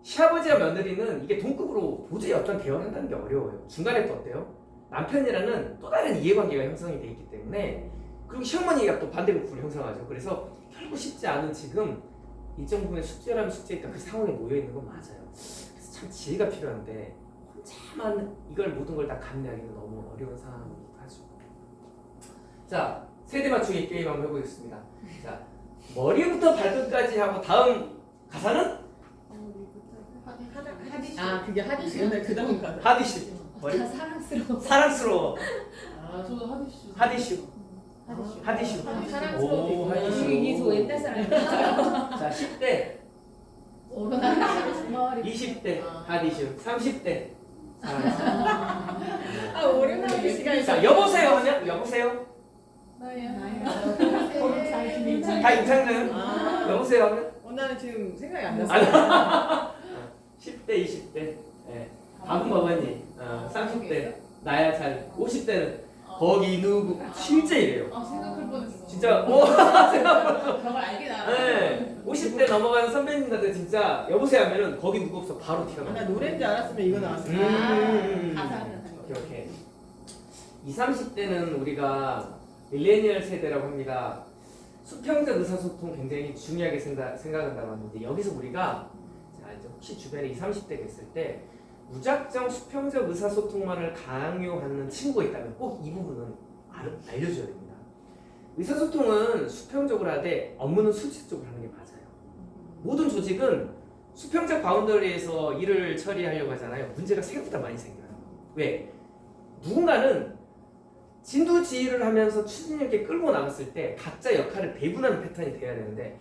시아버지와 며느리는 이게 동급으로 도저히 어떤 대화를 한다는 게 어려워요. 중간에 또 어때요? 남편이라는 또 다른 이해관계가 형성이 돼 있기 때문에 그리고 시어머니가 또 반대급부를 형성하죠. 그래서 결국 쉽지 않은 지금 일정 부분의 숙제라면 숙제니까 그 상황에 놓여 있는 건 맞아요. 그래서 참 지혜가 필요한데 혼자만 이걸 모든 걸 다 감내하기는 너무 어려운 상황이기도 하죠. 자, 세대 맞추기 게임 한번 해보겠습니다. 자, 머리부터 발끝까지 하고 다음 가사는 아 그게 하디슈 옛날 그 다음 가사. 하디슈. 머리 다 사랑스러워. 사랑스러워. 아 저도 하디슈. 하디슈. 하디슈. 하디슈. 사랑스러워. 오, 하디슈. 이소 옛날 사람이야. 자, 10대, 머리 20대 하디슈, 30대. 아 오랜만에 시간이. 자, 여보세요 하면 여보세요. 나야 다 임창정. 아. 여보세요 하면 나는 지금 생각이 안 났어. 10대, 20대. 예. 밥은 먹었니? 30대. 나야 잘. 50대는 거기 누구? 실제 이래요. 아 생각할 뻔했어. 진짜 그런 걸 알게 나. 네. 50대 넘어가는 선배님들 진짜 여보세요 하면은 거기 누구 없어 바로 티가 나. 나 노래인 줄 알았으면 이거 나왔을 거야. 가사는 오케이. 20, 30대는 우리가 밀레니얼 세대라고 합니다. 수평적 의사소통 굉장히 중요하게 생각한다고 하는데 여기서 우리가 자 이제 혹시 주변에 20, 30대가 있을 때 무작정 수평적 의사소통만을 강요하는 친구가 있다면 꼭 이 부분은 알려줘야 됩니다. 의사소통은 수평적으로 하되 업무는 수직적으로 하는 게 맞아요. 모든 조직은 수평적 바운더리에서 일을 처리하려고 하잖아요. 문제가 생각보다 많이 생겨요. 왜? 누군가는 진두지휘를 하면서 추진력에 끌고 나갔을 때 각자 역할을 배분하는 패턴이 돼야 되는데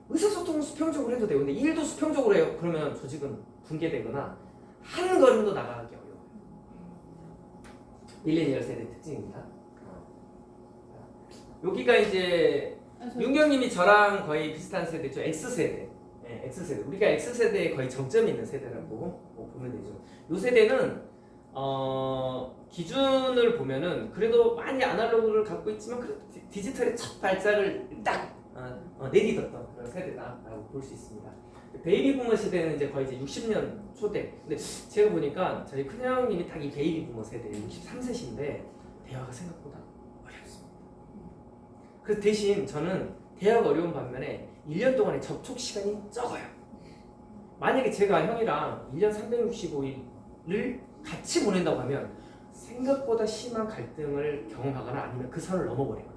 의사소통은 수평적으로 해도 되고 근데 일도 수평적으로 해요. 그러면 조직은 붕괴되거나 한 걸음도 나가기 어려워요. 밀레니얼 세대 특징입니다. 여기가 이제 윤경님이 저랑 거의 비슷한 세대죠. X세대. 네, X세대. 우리가 X세대에 거의 정점이 있는 세대라고 보면 되죠. 이 세대는 기준을 보면은 그래도 많이 아날로그를 갖고 있지만 그래도 디지털의 첫 발자를 딱 내딛었던 그런 세대다라고 볼 수 있습니다. 베이비 부머 세대는 이제 거의 이제 60년 초대. 근데 제가 보니까 저희 큰형님이 딱 이 베이비 부머 세대 63세신데 대화가 생각보다 어렵습니다. 그래서 대신 저는 대화가 어려운 반면에 1년 동안의 접촉 시간이 적어요. 만약에 제가 형이랑 1년 365일을 같이 보낸다고 하면 생각보다 심한 갈등을 경험하거나 아니면 그 선을 넘어버리거나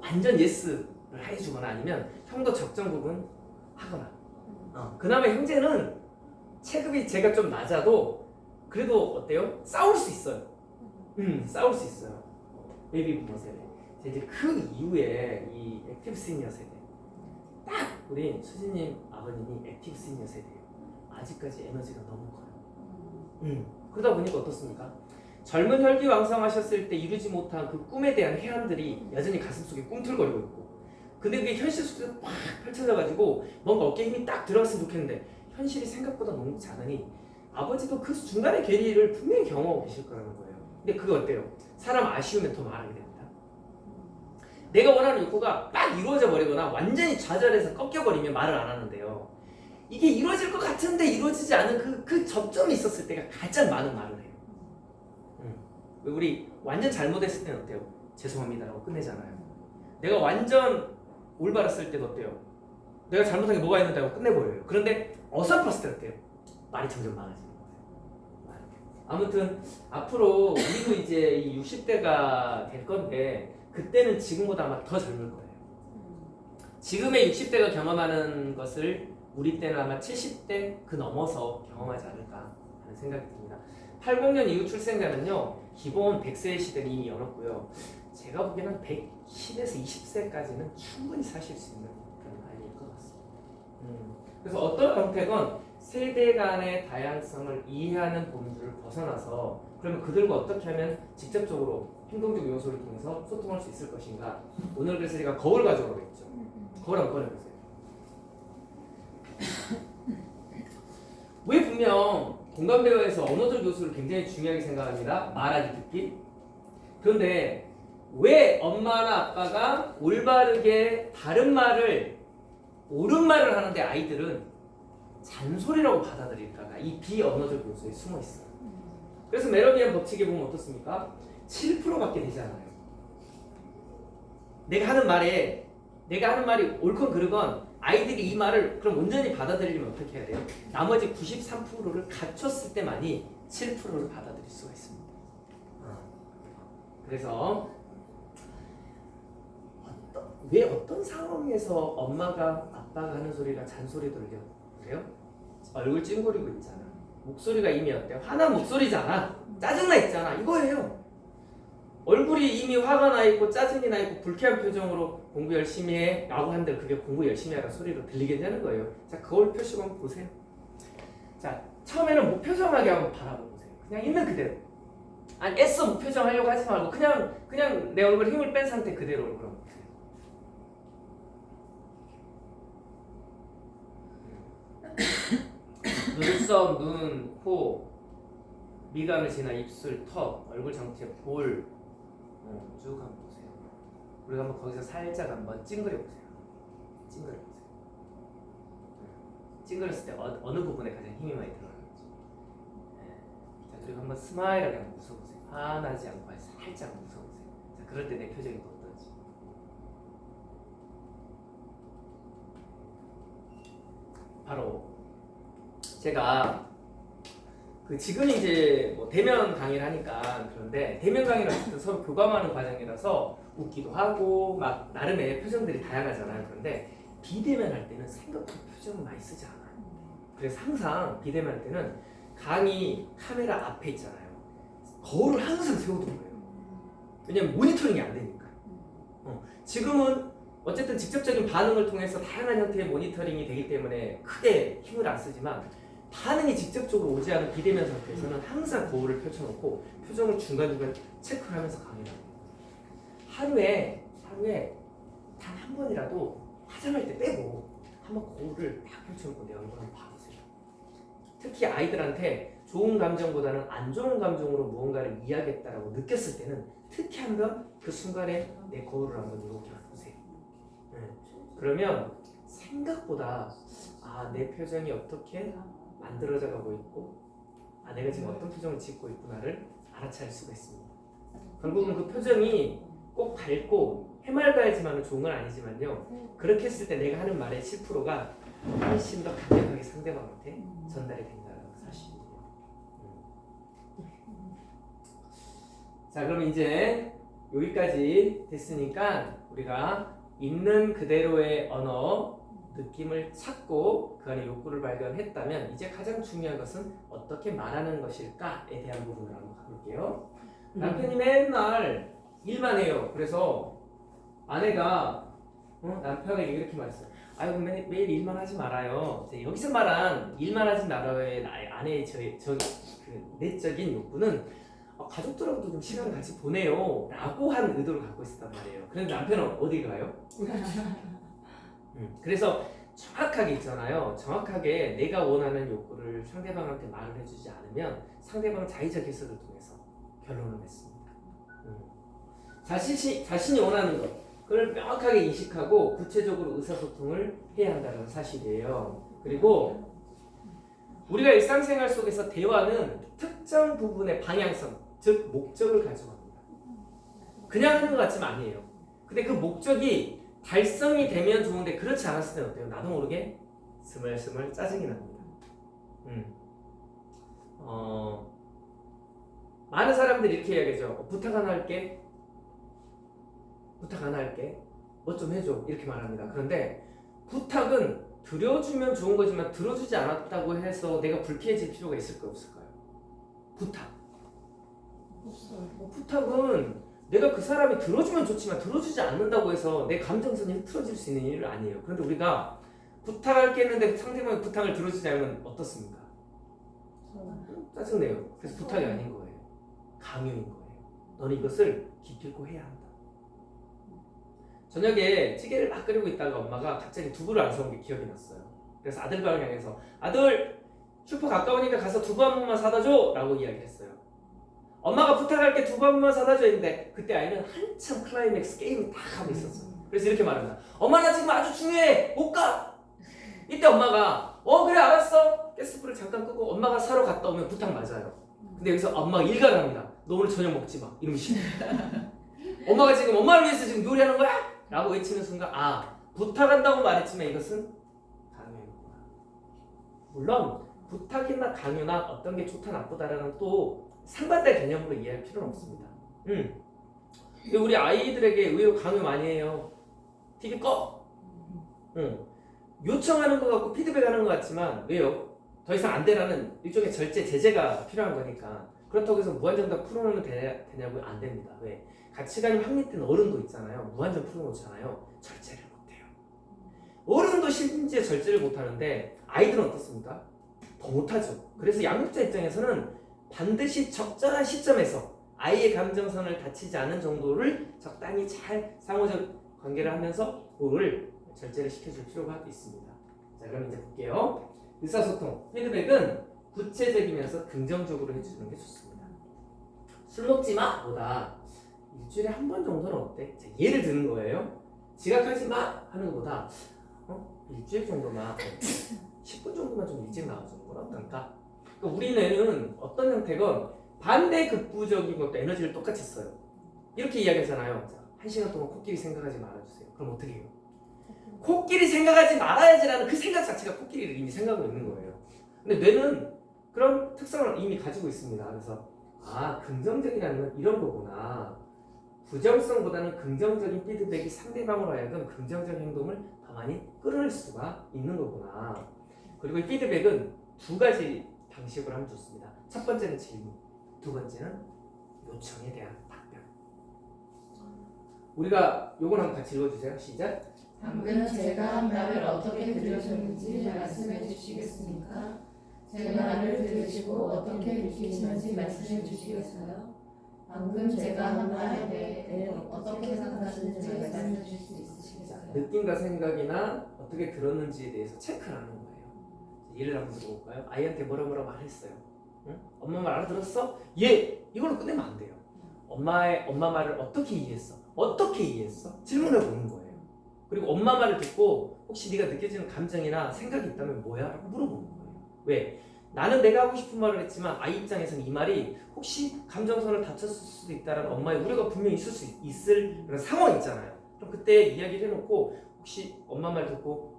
완전 예스를 해주거나 아니면 형도 적정 부분 하거나 그나마 형제는 체급이 제가 좀 낮아도 그래도 어때요? 싸울 수 있어요. 싸울 수 있어요. 베이비 부머 세대. 이제 그 이후에 이 액티브 시니어 세대 딱 우리 수진님 아버님이 액티브 시니어 세대예요. 아직까지 에너지가 너무 커요. 그러다 보니까 어떻습니까? 젊은 혈기왕성하셨을 때 이루지 못한 그 꿈에 대한 해안들이 여전히 가슴속에 꿈틀거리고 있고 근데 그게 현실 속에서 팍 펼쳐져가지고 뭔가 어깨에 힘이 딱 들어갔으면 좋겠는데 현실이 생각보다 너무 작으니 아버지도 그 중간의 괴리를 분명히 경험하고 계실 거라는 거예요. 근데 그거 어때요? 사람 아쉬우면 더 말하게 됩니다. 내가 원하는 욕구가 딱 이루어져 버리거나 완전히 좌절해서 꺾여버리면 말을 안 하는데요. 이게 이루어질 것 같은데 이루어지지 않은 그 접점이 있었을 때가 가장 많은 말을 해요. 우리 완전 잘못했을 때는 어때요? 죄송합니다라고 끝내잖아요. 내가 완전 올바랐을 때도 어때요? 내가 잘못한 게 뭐가 있는데 하고 끝내버려요. 그런데 어설펐을 때 어때요? 말이 점점 많아지는 거예요. 아무튼 앞으로 우리도 이제 이 60대가 될 건데 그때는 지금보다 아마 더 젊을 거예요. 지금의 60대가 경험하는 것을 우리 때는 아마 70대 그 넘어서 경험하지 않을까 하는 생각이 듭니다. 80년 이후 출생자는요 기본 100세의 시대는 이미 열었고요. 제가 보기에는 110에서 20세까지는 충분히 사실 수 있는 그런 나이일 것 같습니다. 그래서 어떤 형태건 세대 간의 다양성을 이해하는 본질을 벗어나서 그러면 그들과 어떻게 하면 직접적으로 행동적 요소를 통해서 소통할 수 있을 것인가. 오늘 그래서 제가 거울 가져오라고 했죠. 거울 한번 꺼내보세요. 왜 분명 공감대화에서 언어적 요소를 굉장히 중요하게 생각합니다. 말하기 듣기. 그런데 왜 엄마나 아빠가 올바르게 다른 말을 옳은 말을 하는데 아이들은 잔소리라고 받아들일까가 이 비언어적 요소에 숨어 있어요. 그래서 메러비안 법칙에 보면 어떻습니까? 7%밖에 되지 않아요. 내가 하는 말이 옳건 그르건 아이들이 이 말을 그럼 온전히 받아들이려면 어떻게 해야 돼요? 나머지 93%를 갖췄을 때만이 7%를 받아들일 수가 있습니다. 그래서 왜 어떤 상황에서 엄마가 아빠가 하는 소리가 잔소리 들려? 그래요? 얼굴 찡그리고 있잖아. 목소리가 이미 어때요? 화난 목소리잖아. 짜증나 있잖아. 이거예요. 얼굴이 이미 화가 나 있고 짜증이 나 있고 불쾌한 표정으로 공부 열심히 해 라고 하는데 그게 공부 열심히 하라는 소리로 들리겠냐는 거예요. 자, 그걸 표시로 한번 보세요. 자, 처음에는 무표정하게 한번 바라보세요. 그냥 있는 그대로. 아니 애써 무표정 하려고 하지 말고 그냥 내 얼굴에 힘을 뺀 상태 그대로 얼굴 한번 보세요. 눈썹, 눈, 코, 미간을 지나 입술, 턱, 얼굴 전체 볼 쭉 한번 보세요. 우리가 한번 거기서 살짝 한번 찡그려 보세요. 찡그려 보세요. 찡그렸을 때 어느 부분에 가장 힘이 많이 들어가는지. 자, 그리고 한번 스마일하게 한번 웃어보세요. 화나지 않고 살짝 웃어보세요. 자, 그럴 때 내 표정이 어떤지. 바로 제가 지금 이제 뭐 대면 강의를 하니까 그런데 대면 강의를 어쨌든 서로 교감하는 과정이라서 웃기도 하고 막 나름의 표정들이 다양하잖아요. 그런데 비대면 할 때는 생각보다 표정을 많이 쓰지 않아요. 그래서 항상 비대면 할 때는 강의 카메라 앞에 있잖아요. 거울을 항상 세워둔 거예요. 왜냐면 모니터링이 안 되니까. 지금은 어쨌든 직접적인 반응을 통해서 다양한 형태의 모니터링이 되기 때문에 크게 힘을 안 쓰지만 반응이 직접적으로 오지 않은 비대면 상태에서는 항상 거울을 펼쳐놓고 표정을 중간중간 체크를 하면서 강의를 합니다. 하루에 단 한 번이라도 화장할 때 빼고 한번 거울을 딱 펼쳐놓고 내 얼굴 한번 봐보세요. 특히 아이들한테 좋은 감정보다는 안 좋은 감정으로 무언가를 이야기했다라고 느꼈을 때는 특히 한번 그 순간에 내 거울을 한번 이렇게 보세요. 그러면 생각보다 내 표정이 어떻게 만들어져 가고 있고 내가 지금 어떤 표정을 짓고 있구나를 알아차릴 수가 있습니다. 결국은 그 표정이 꼭 밝고 해맑아야지만 좋은 건 아니지만요. 그렇게 했을 때 내가 하는 말의 7%가 훨씬 더 강력하게 상대방한테 전달이 된다는 사실이에요. 자, 그럼 이제 여기까지 됐으니까 우리가 있는 그대로의 언어 느낌을 찾고 그 안에 욕구를 발견했다면 이제 가장 중요한 것은 어떻게 말하는 것일까에 대한 부분을 한번 가볼게요. 남편이 맨날 일만 해요. 그래서 아내가 남편에게 이렇게 말했어요. 아유, 매일 일만 하지 말아요. 여기서 말한 일만 하지 말아요의 아내의 그 내적인 욕구는 가족들하고도 좀 시간을 같이 보내요 라고 한 의도를 갖고 있었단 말이에요. 그런데 남편은 어디 가요? 그래서 정확하게 있잖아요. 정확하게 내가 원하는 욕구를 상대방한테 말을 해주지 않으면 상대방 자의적 해석을 통해서 결론을 냈습니다. 자신이 원하는 것 그걸 명확하게 인식하고 구체적으로 의사소통을 해야 한다는 사실이에요. 그리고 우리가 일상생활 속에서 대화는 특정 부분의 방향성, 즉 목적을 가져갑니다. 그냥 하는 것 같지만 아니에요. 근데 그 목적이 달성이 되면 좋은데 그렇지 않았을 때는 어때요? 나도 모르게 스멀스멀 짜증이 납니다. 많은 사람들이 이렇게 이야기하죠. 부탁 하나 할게. 뭐 좀 해줘. 이렇게 말합니다. 그런데 부탁은 들어주면 좋은 거지만 들어주지 않았다고 해서 내가 불쾌해질 필요가 있을까요? 없을까요? 부탁. 없어요. 부탁은 내가 그 사람이 들어주면 좋지만 들어주지 않는다고 해서 내 감정선이 흐트러질 수 있는 일은 아니에요. 그런데 우리가 부탁할게 했는데 상대방의 부탁을 들어주지 않으면 어떻습니까? 짜증내요. 그래서 부탁이 아닌 거예요. 강요인 거예요. 너는 이것을 기필코 해야 한다. 저녁에 찌개를 막 끓이고 있다가 엄마가 갑자기 두부를 안 사온 게 기억이 났어요. 그래서 아들과 향해서 아들 슈퍼 가까우니까 가서 두부 한 번만 사다 줘 라고 이야기했어요. 엄마가 부탁할게 두부 한 번만 사다 줘 했는데 그때 아이는 한참 클라이맥스 게임을 다 하고 있었어요. 그래서 이렇게 말합니다. 엄마 나 지금 아주 중요해 못 가. 이때 엄마가 그래 알았어. 가스불을 잠깐 끄고 엄마가 사러 갔다 오면 부탁 맞아요. 근데 여기서 엄마가 일갈을 합니다. 너 오늘 저녁 먹지 마 이러면서 엄마가 지금 엄마를 위해서 지금 요리하는 거야? 라고 외치는 순간 아 부탁한다고 말했지만 이것은 강요이구나. 물론 부탁이나 강요나 어떤 게 좋다 나쁘다라는 또 상반된 개념으로 이해할 필요는 없습니다. 근데 우리 아이들에게 의외로 강요 많이 해요. TV 꺼. 요청하는 것 같고 피드백하는 것 같지만 왜요? 더 이상 안 되라는 일종의 절제 제재가 필요한 거니까. 그렇다고 해서 무한정답 풀어놓으면 되냐고요? 안 됩니다. 왜? 가치관이 확립된 어른도 있잖아요. 무한정 풀어놓잖아요. 절제를 못해요. 어른도 심지어 절제를 못하는데 아이들은 어떻습니까? 더 못하죠. 그래서 양육자 입장에서는 반드시 적절한 시점에서 아이의 감정선을 다치지 않은 정도를 적당히 잘 상호적 관계를 하면서 그거를 절제를 시켜줄 필요가 있습니다. 자, 그럼 이제 볼게요. 의사소통, 피드백은 구체적이면서 긍정적으로 해주는 게 좋습니다. 술 먹지 마! 보다 일주일에 한 번 정도는 어때? 자, 예를 드는 거예요. 지각하지 마! 하는 것보다 일주일 정도만 10분 정도만 좀 일찍 나와주는 건 어떨까? 그러니까 우리는 어떤 형태건 반대급부적인 것도 에너지를 똑같이 써요. 이렇게 이야기하잖아요. 자, 1시간 동안 코끼리 생각하지 말아주세요. 그럼 어떻게 해요? 코끼리 생각하지 말아야지라는 그 생각 자체가 코끼리를 이미 생각하고 있는 거예요. 근데 뇌는 그런 특성을 이미 가지고 있습니다. 그래서 아 긍정적이라는 건 이런 거구나. 부정성보다는 긍정적인 피드백이 상대방으로 하여금 긍정적 행동을 더 많이 끌어낼 수가 있는 거구나. 그리고 이 피드백은 두 가지 방식으로 하면 좋습니다. 첫 번째는 질문, 두 번째는 요청에 대한 답변. 우리가 요걸 한번 같이 읽어주세요. 시작. 방금 제가 한 말을 어떻게 들으셨는지 말씀해 주시겠습니까? 제 말을 들으시고 어떻게 느끼시는지 말씀해 주시겠어요? 방금 제가 한 말에 대해 어떻게 생각하시는지 말씀해 주실 수 있으시겠어요? 느낌과 생각이나 어떻게 들었는지에 대해서 체크를 하는 거예요. 예를 한번 들어볼까요? 아이한테 뭐라 말했어요. 응? 엄마 말 알아들었어? 예! 이걸로 끝내면 안 돼요. 엄마 말을 어떻게 이해했어? 어떻게 이해했어? 질문해 보는 거예요. 그리고 엄마 말을 듣고 혹시 네가 느껴지는 감정이나 생각이 있다면 뭐야? 라고 물어보는 거예요. 왜? 나는 내가 하고 싶은 말을 했지만 아이 입장에서는 이 말이 혹시 감정선을 다쳤을 수도 있다는 엄마의 우려가 분명히 있을 수 있을 그런 상황이 있잖아요. 그럼 그때 이야기를 해놓고 혹시 엄마 말 듣고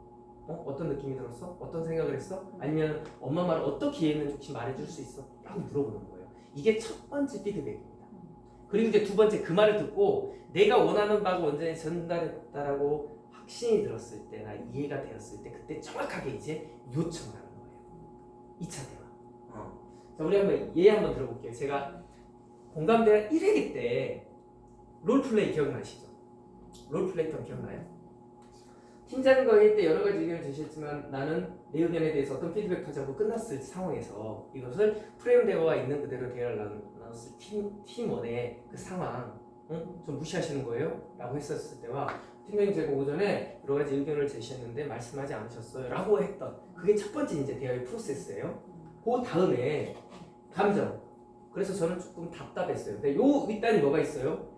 어떤 느낌이 들었어? 어떤 생각을 했어? 아니면 엄마 말을 어떻게 이해했는지 혹시 말해줄 수 있어? 라고 물어보는 거예요. 이게 첫 번째 피드백입니다. 그리고 이제 두 번째 그 말을 듣고 내가 원하는 바가 완전히 전달했다라고 확신이 들었을 때나 이해가 되었을 때 그때 정확하게 이제 요청을 하는 거예요. 2차 대화. 자, 우리 한번 예에 한번 들어볼게요. 제가 공감대학 1회기 때 롤플레이 기억나시죠? 롤플레이 좀 기억나요? 팀장과 회의 때 여러 가지 의견을 제시했지만 나는 내 의견에 대해서 어떤 피드백도 하지 않고 끝났을 상황에서 이것을 프레임 대화가 있는 그대로 대화를 나눴을 팀원의 그 상황 좀 무시하시는 거예요? 라고 했었을 때와 팀장님 제가 오전에 여러 가지 의견을 제시했는데 말씀하지 않으셨어요 라고 했던 그게 첫 번째 이제 대화의 프로세스예요. 그 다음에 감정. 그래서 저는 조금 답답했어요. 근데 요 윗단이 뭐가 있어요?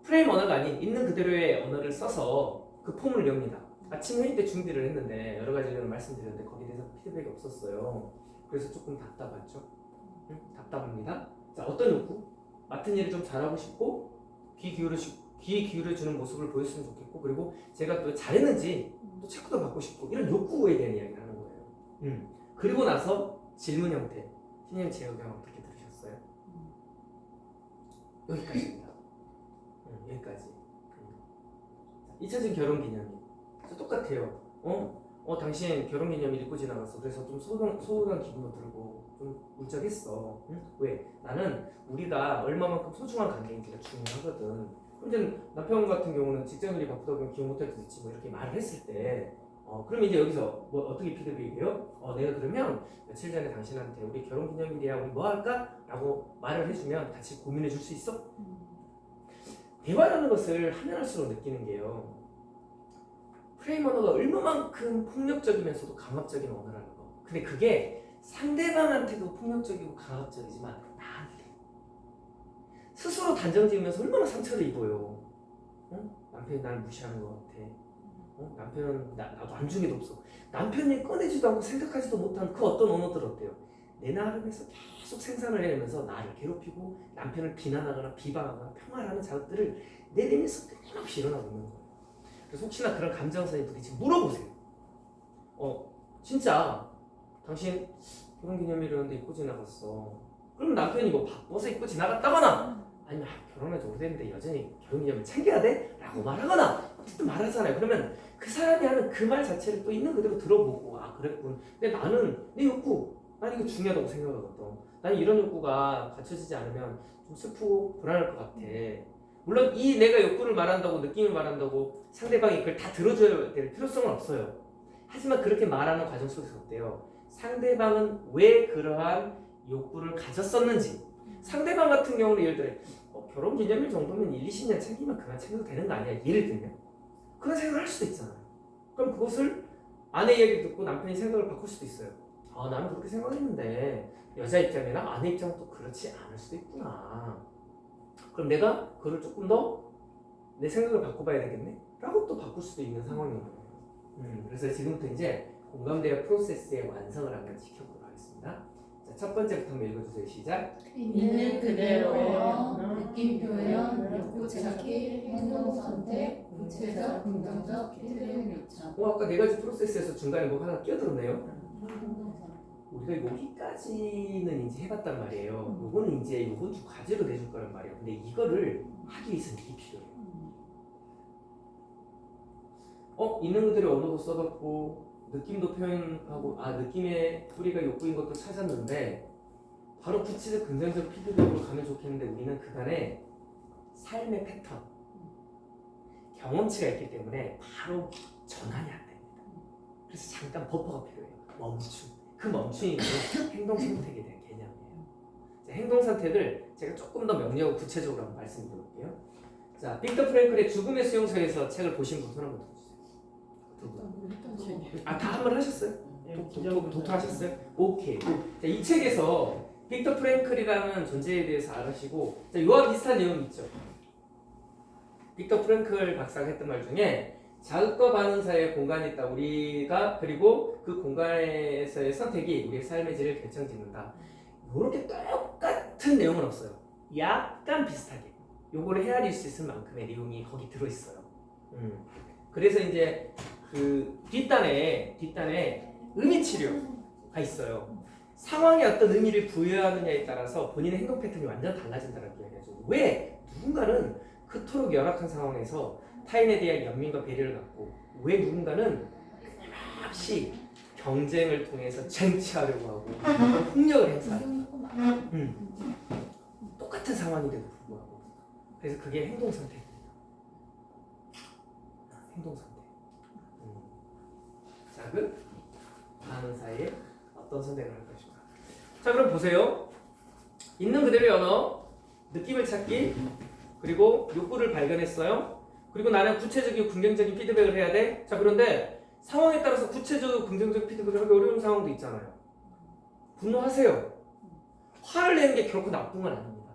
프레임 언어가 아닌 있는 그대로의 언어를 써서 그 폼을 엽니다. 아침 회의 때 준비를 했는데 여러 가지 의견을 말씀드렸는데 거기에 대해서 피드백이 없었어요. 그래서 조금 답답하죠. 답답합니다. 자, 어떤 욕구? 맡은 일을 좀 잘하고 싶고 귀 기울여주는 모습을 보였으면 좋겠고 그리고 제가 또 잘했는지 또 체크도 받고 싶고 이런 욕구에 대한 이야기를 하는 거예요. 그리고 나서 질문 형태. 팀장님 제 의견 어떻게 들으셨어요? 여기까지입니다. 여기까지. 잊혀진 결혼기념일. 똑같아요. 당신 결혼기념일 잊고 지나갔어. 그래서 좀 소홀한 기분도 들고 좀 울적했어. 왜? 나는 우리가 얼마만큼 소중한 관계인지가 중요하거든. 근데 남편 같은 경우는 직장일이 바쁘다 보면 기억 못할 수도 있지 뭐 이렇게 말을 했을 때 그럼 이제 여기서 뭐 어떻게 피드백이에요? 내가 그러면 며칠 전에 당신한테 우리 결혼기념일이야 우리 뭐 할까? 라고 말을 해주면 같이 고민해 줄 수 있어? 대화라는 것을 하면 할수록 느끼는 게요. 프레임 언어가 얼마만큼 폭력적이면서도 강압적인 언어라는 거. 근데 그게 상대방한테도 폭력적이고 강압적이지만 나한테 스스로 단정 지으면서 얼마나 상처를 입어요. 남편이 날 무시하는 것 같아. 남편은 나도 안중에도 없어. 남편이 꺼내지도 않고 생각하지도 못한 그 어떤 언어들 어때요? 내 나름에서 계속 생산을 해내면서 나를 괴롭히고 남편을 비난하거나 비방하거나 평화하는 작업들을 내 내면서 끊임없이 일어나고 있는 거예요. 그래서 혹시나 그런 감정선이 부딪히면 물어보세요. 진짜 당신 결혼기념일이었는데 입고 지나갔어. 그럼 남편이 뭐 바빠서 입고 지나갔다거나 아니면 결혼한 지 오래됐는데 여전히 결혼기념일 챙겨야 돼? 라고 말하거나 어쨌든 말하잖아요. 그러면 그 사람이 하는 그 말 자체를 또 있는 그대로 들어보고 아 그랬군. 근데 나는 내 욕구 난 이거 중요하다고 생각하거든. 나는 이런 욕구가 갖춰지지 않으면 좀 슬프고 불안할 것 같아. 물론 이 내가 욕구를 말한다고 느낌을 말한다고 상대방이 그걸 다 들어줘야 될 필요성은 없어요. 하지만 그렇게 말하는 과정 속에서 어때요? 상대방은 왜 그러한 욕구를 가졌었는지 상대방 같은 경우는 예를 들어 결혼기념일 정도면 1, 20년 챙기면 그만 챙겨도 되는 거 아니야? 예를 들면 그런 생각을 할 수도 있잖아요. 그럼 그것을 아내 이야기 듣고 남편이 생각을 바꿀 수도 있어요. 나는 그렇게 생각했는데 여자 입장이나 아내 입장은 또 그렇지 않을 수도 있구나. 그럼 내가 그걸 조금 더 내 생각을 바꿔봐야 되겠네? 라고 또 바꿀 수도 있는 상황인 거예요. 그래서 지금부터 이제 공감대와 프로세스의 완성을 한번 지켜보도록 하겠습니다. 자, 첫 번째부터 한번 읽어주세요. 시작. 있는 그대로요. 느낌 표현, 욕구 찾기, 행동 선택, 구체적, 긍정적, 피드백 요청. 아까 네 가지 프로세스에서 중간에 뭐 하나 끼어들었네요. 우리가 여기까지는 이제 해봤단 말이에요. 요거는 이제 요번 주 과제로 내줄 거란 말이에요. 근데 이거를 하기 위해서는 이게 필요해요. 있는 그대로 언어도 써봤고 느낌도 표현하고 느낌의 뿌리가 욕구인 것도 찾았는데 바로 구체적 긍정적 피드백으로 가면 좋겠는데 우리는 그간의 삶의 패턴 경험치가 있기 때문에 바로 전환이 안 됩니다. 그래서 잠깐 버퍼가 필요해요. 멈춤. 그 멈춤이 행동 선택에 대한 개념이에요. 자, 행동 선택을 제가 조금 더 명료하고 구체적으로 한번 말씀드릴게요. 자, 빅터 프랭클의 죽음의 수용소에서 책을 보신 분 손 한번 들어주세요. 다 한 번 하셨어요? 독토하셨어요? 오케이. 자, 이 책에서 빅터 프랭클이라는 존재에 대해서 알으시고 자, 이와 비슷한 내용이 있죠. 빅터 프랭클 박사가 했던 말 중에 자극과 반응 사이에 공간이 있다. 우리가 그리고 그 공간에서의 선택이 우리의 삶의 질을 결정짓는다. 이렇게 똑같은 내용은 없어요. 약간 비슷하게. 요거를 헤아릴 수 있을 만큼의 내용이 거기 들어있어요. 그래서 이제 그 뒷단에 의미 치료가 있어요. 상황에 어떤 의미를 부여하느냐에 따라서 본인의 행동 패턴이 완전 달라진다는 이야기죠. 왜 누군가는 그토록 열악한 상황에서 타인에 대한 연민과 배려를 갖고 왜 누군가는 끊임없이 경쟁을 통해서 쟁취하려고 하고 폭력을 행사하고 똑같은 상황인데도 불구하고 그래서 그게 행동 선택입니다. 행동 선택. 자극, 반응 사이에 어떤 선택을 할 것인가. 자, 그럼 보세요. 있는 그대로의 언어, 느낌을 찾기, 그리고 욕구를 발견했어요. 그리고 나는 구체적이고 긍정적인 피드백을 해야 돼. 자, 그런데 상황에 따라서 구체적이고 긍정적 피드백을 하기 어려운 상황도 있잖아요. 분노하세요. 화를 내는 게 결코 나쁜 건 아닙니다.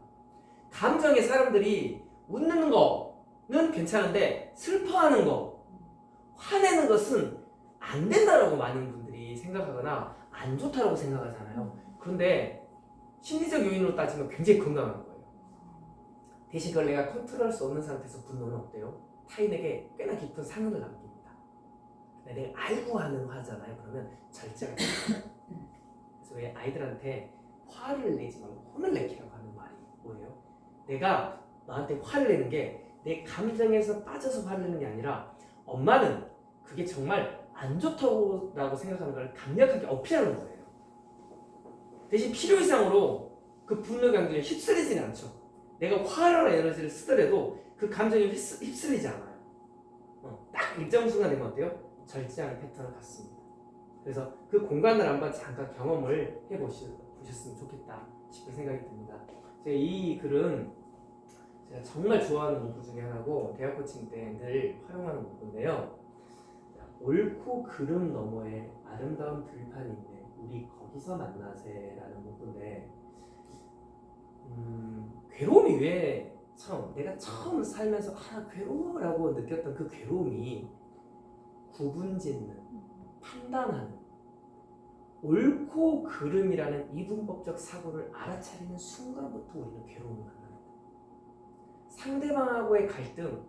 감정의 사람들이 웃는 거는 괜찮은데 슬퍼하는 거, 화내는 것은 안 된다라고 많은 분들이 생각하거나 안 좋다라고 생각하잖아요. 그런데 심리적 요인으로 따지면 굉장히 건강한 거예요. 대신 그걸 내가 컨트롤할 수 없는 상태에서 분노는 어때요? 타인에게 꽤나 깊은 상흔을 남깁니다. 내가 알고 하는 화잖아요. 그러면 절제가 됩니다. 그래서 왜 아이들한테 화를 내지 말고 혼을 내키라고 하는 말이 뭐예요? 내가 너한테 화를 내는 게 내 감정에서 빠져서 화를 내는 게 아니라 엄마는 그게 정말 안 좋다고 생각하는 걸 강력하게 어필하는 거예요. 대신 필요 이상으로 그 분노 감정에 휩쓸리지는 않죠. 내가 화를 에너지를 쓰더라도 그 감정에 휩쓸리지 않아요. 딱 일정 순간 되면 어때요? 절제하는 패턴을 갖습니다. 그래서 그 공간을 한번 잠깐 경험을 해보셨으면 좋겠다 싶은 생각이 듭니다. 제가 이 글은 제가 정말 좋아하는 문구 중에 하나고 대학 코칭 때 늘 활용하는 문구인데요. 옳고 그름 너머에 아름다운 들판이 있네. 우리 거기서 만나세라는 문구인데 괴로움이 왜 내가 처음 살면서 괴로워라고 느꼈던 그 괴로움이 구분짓는, 판단하는 옳고 그름이라는 이분법적 사고를 알아차리는 순간부터 우리는 괴로움을 만납니다. 상대방하고의 갈등,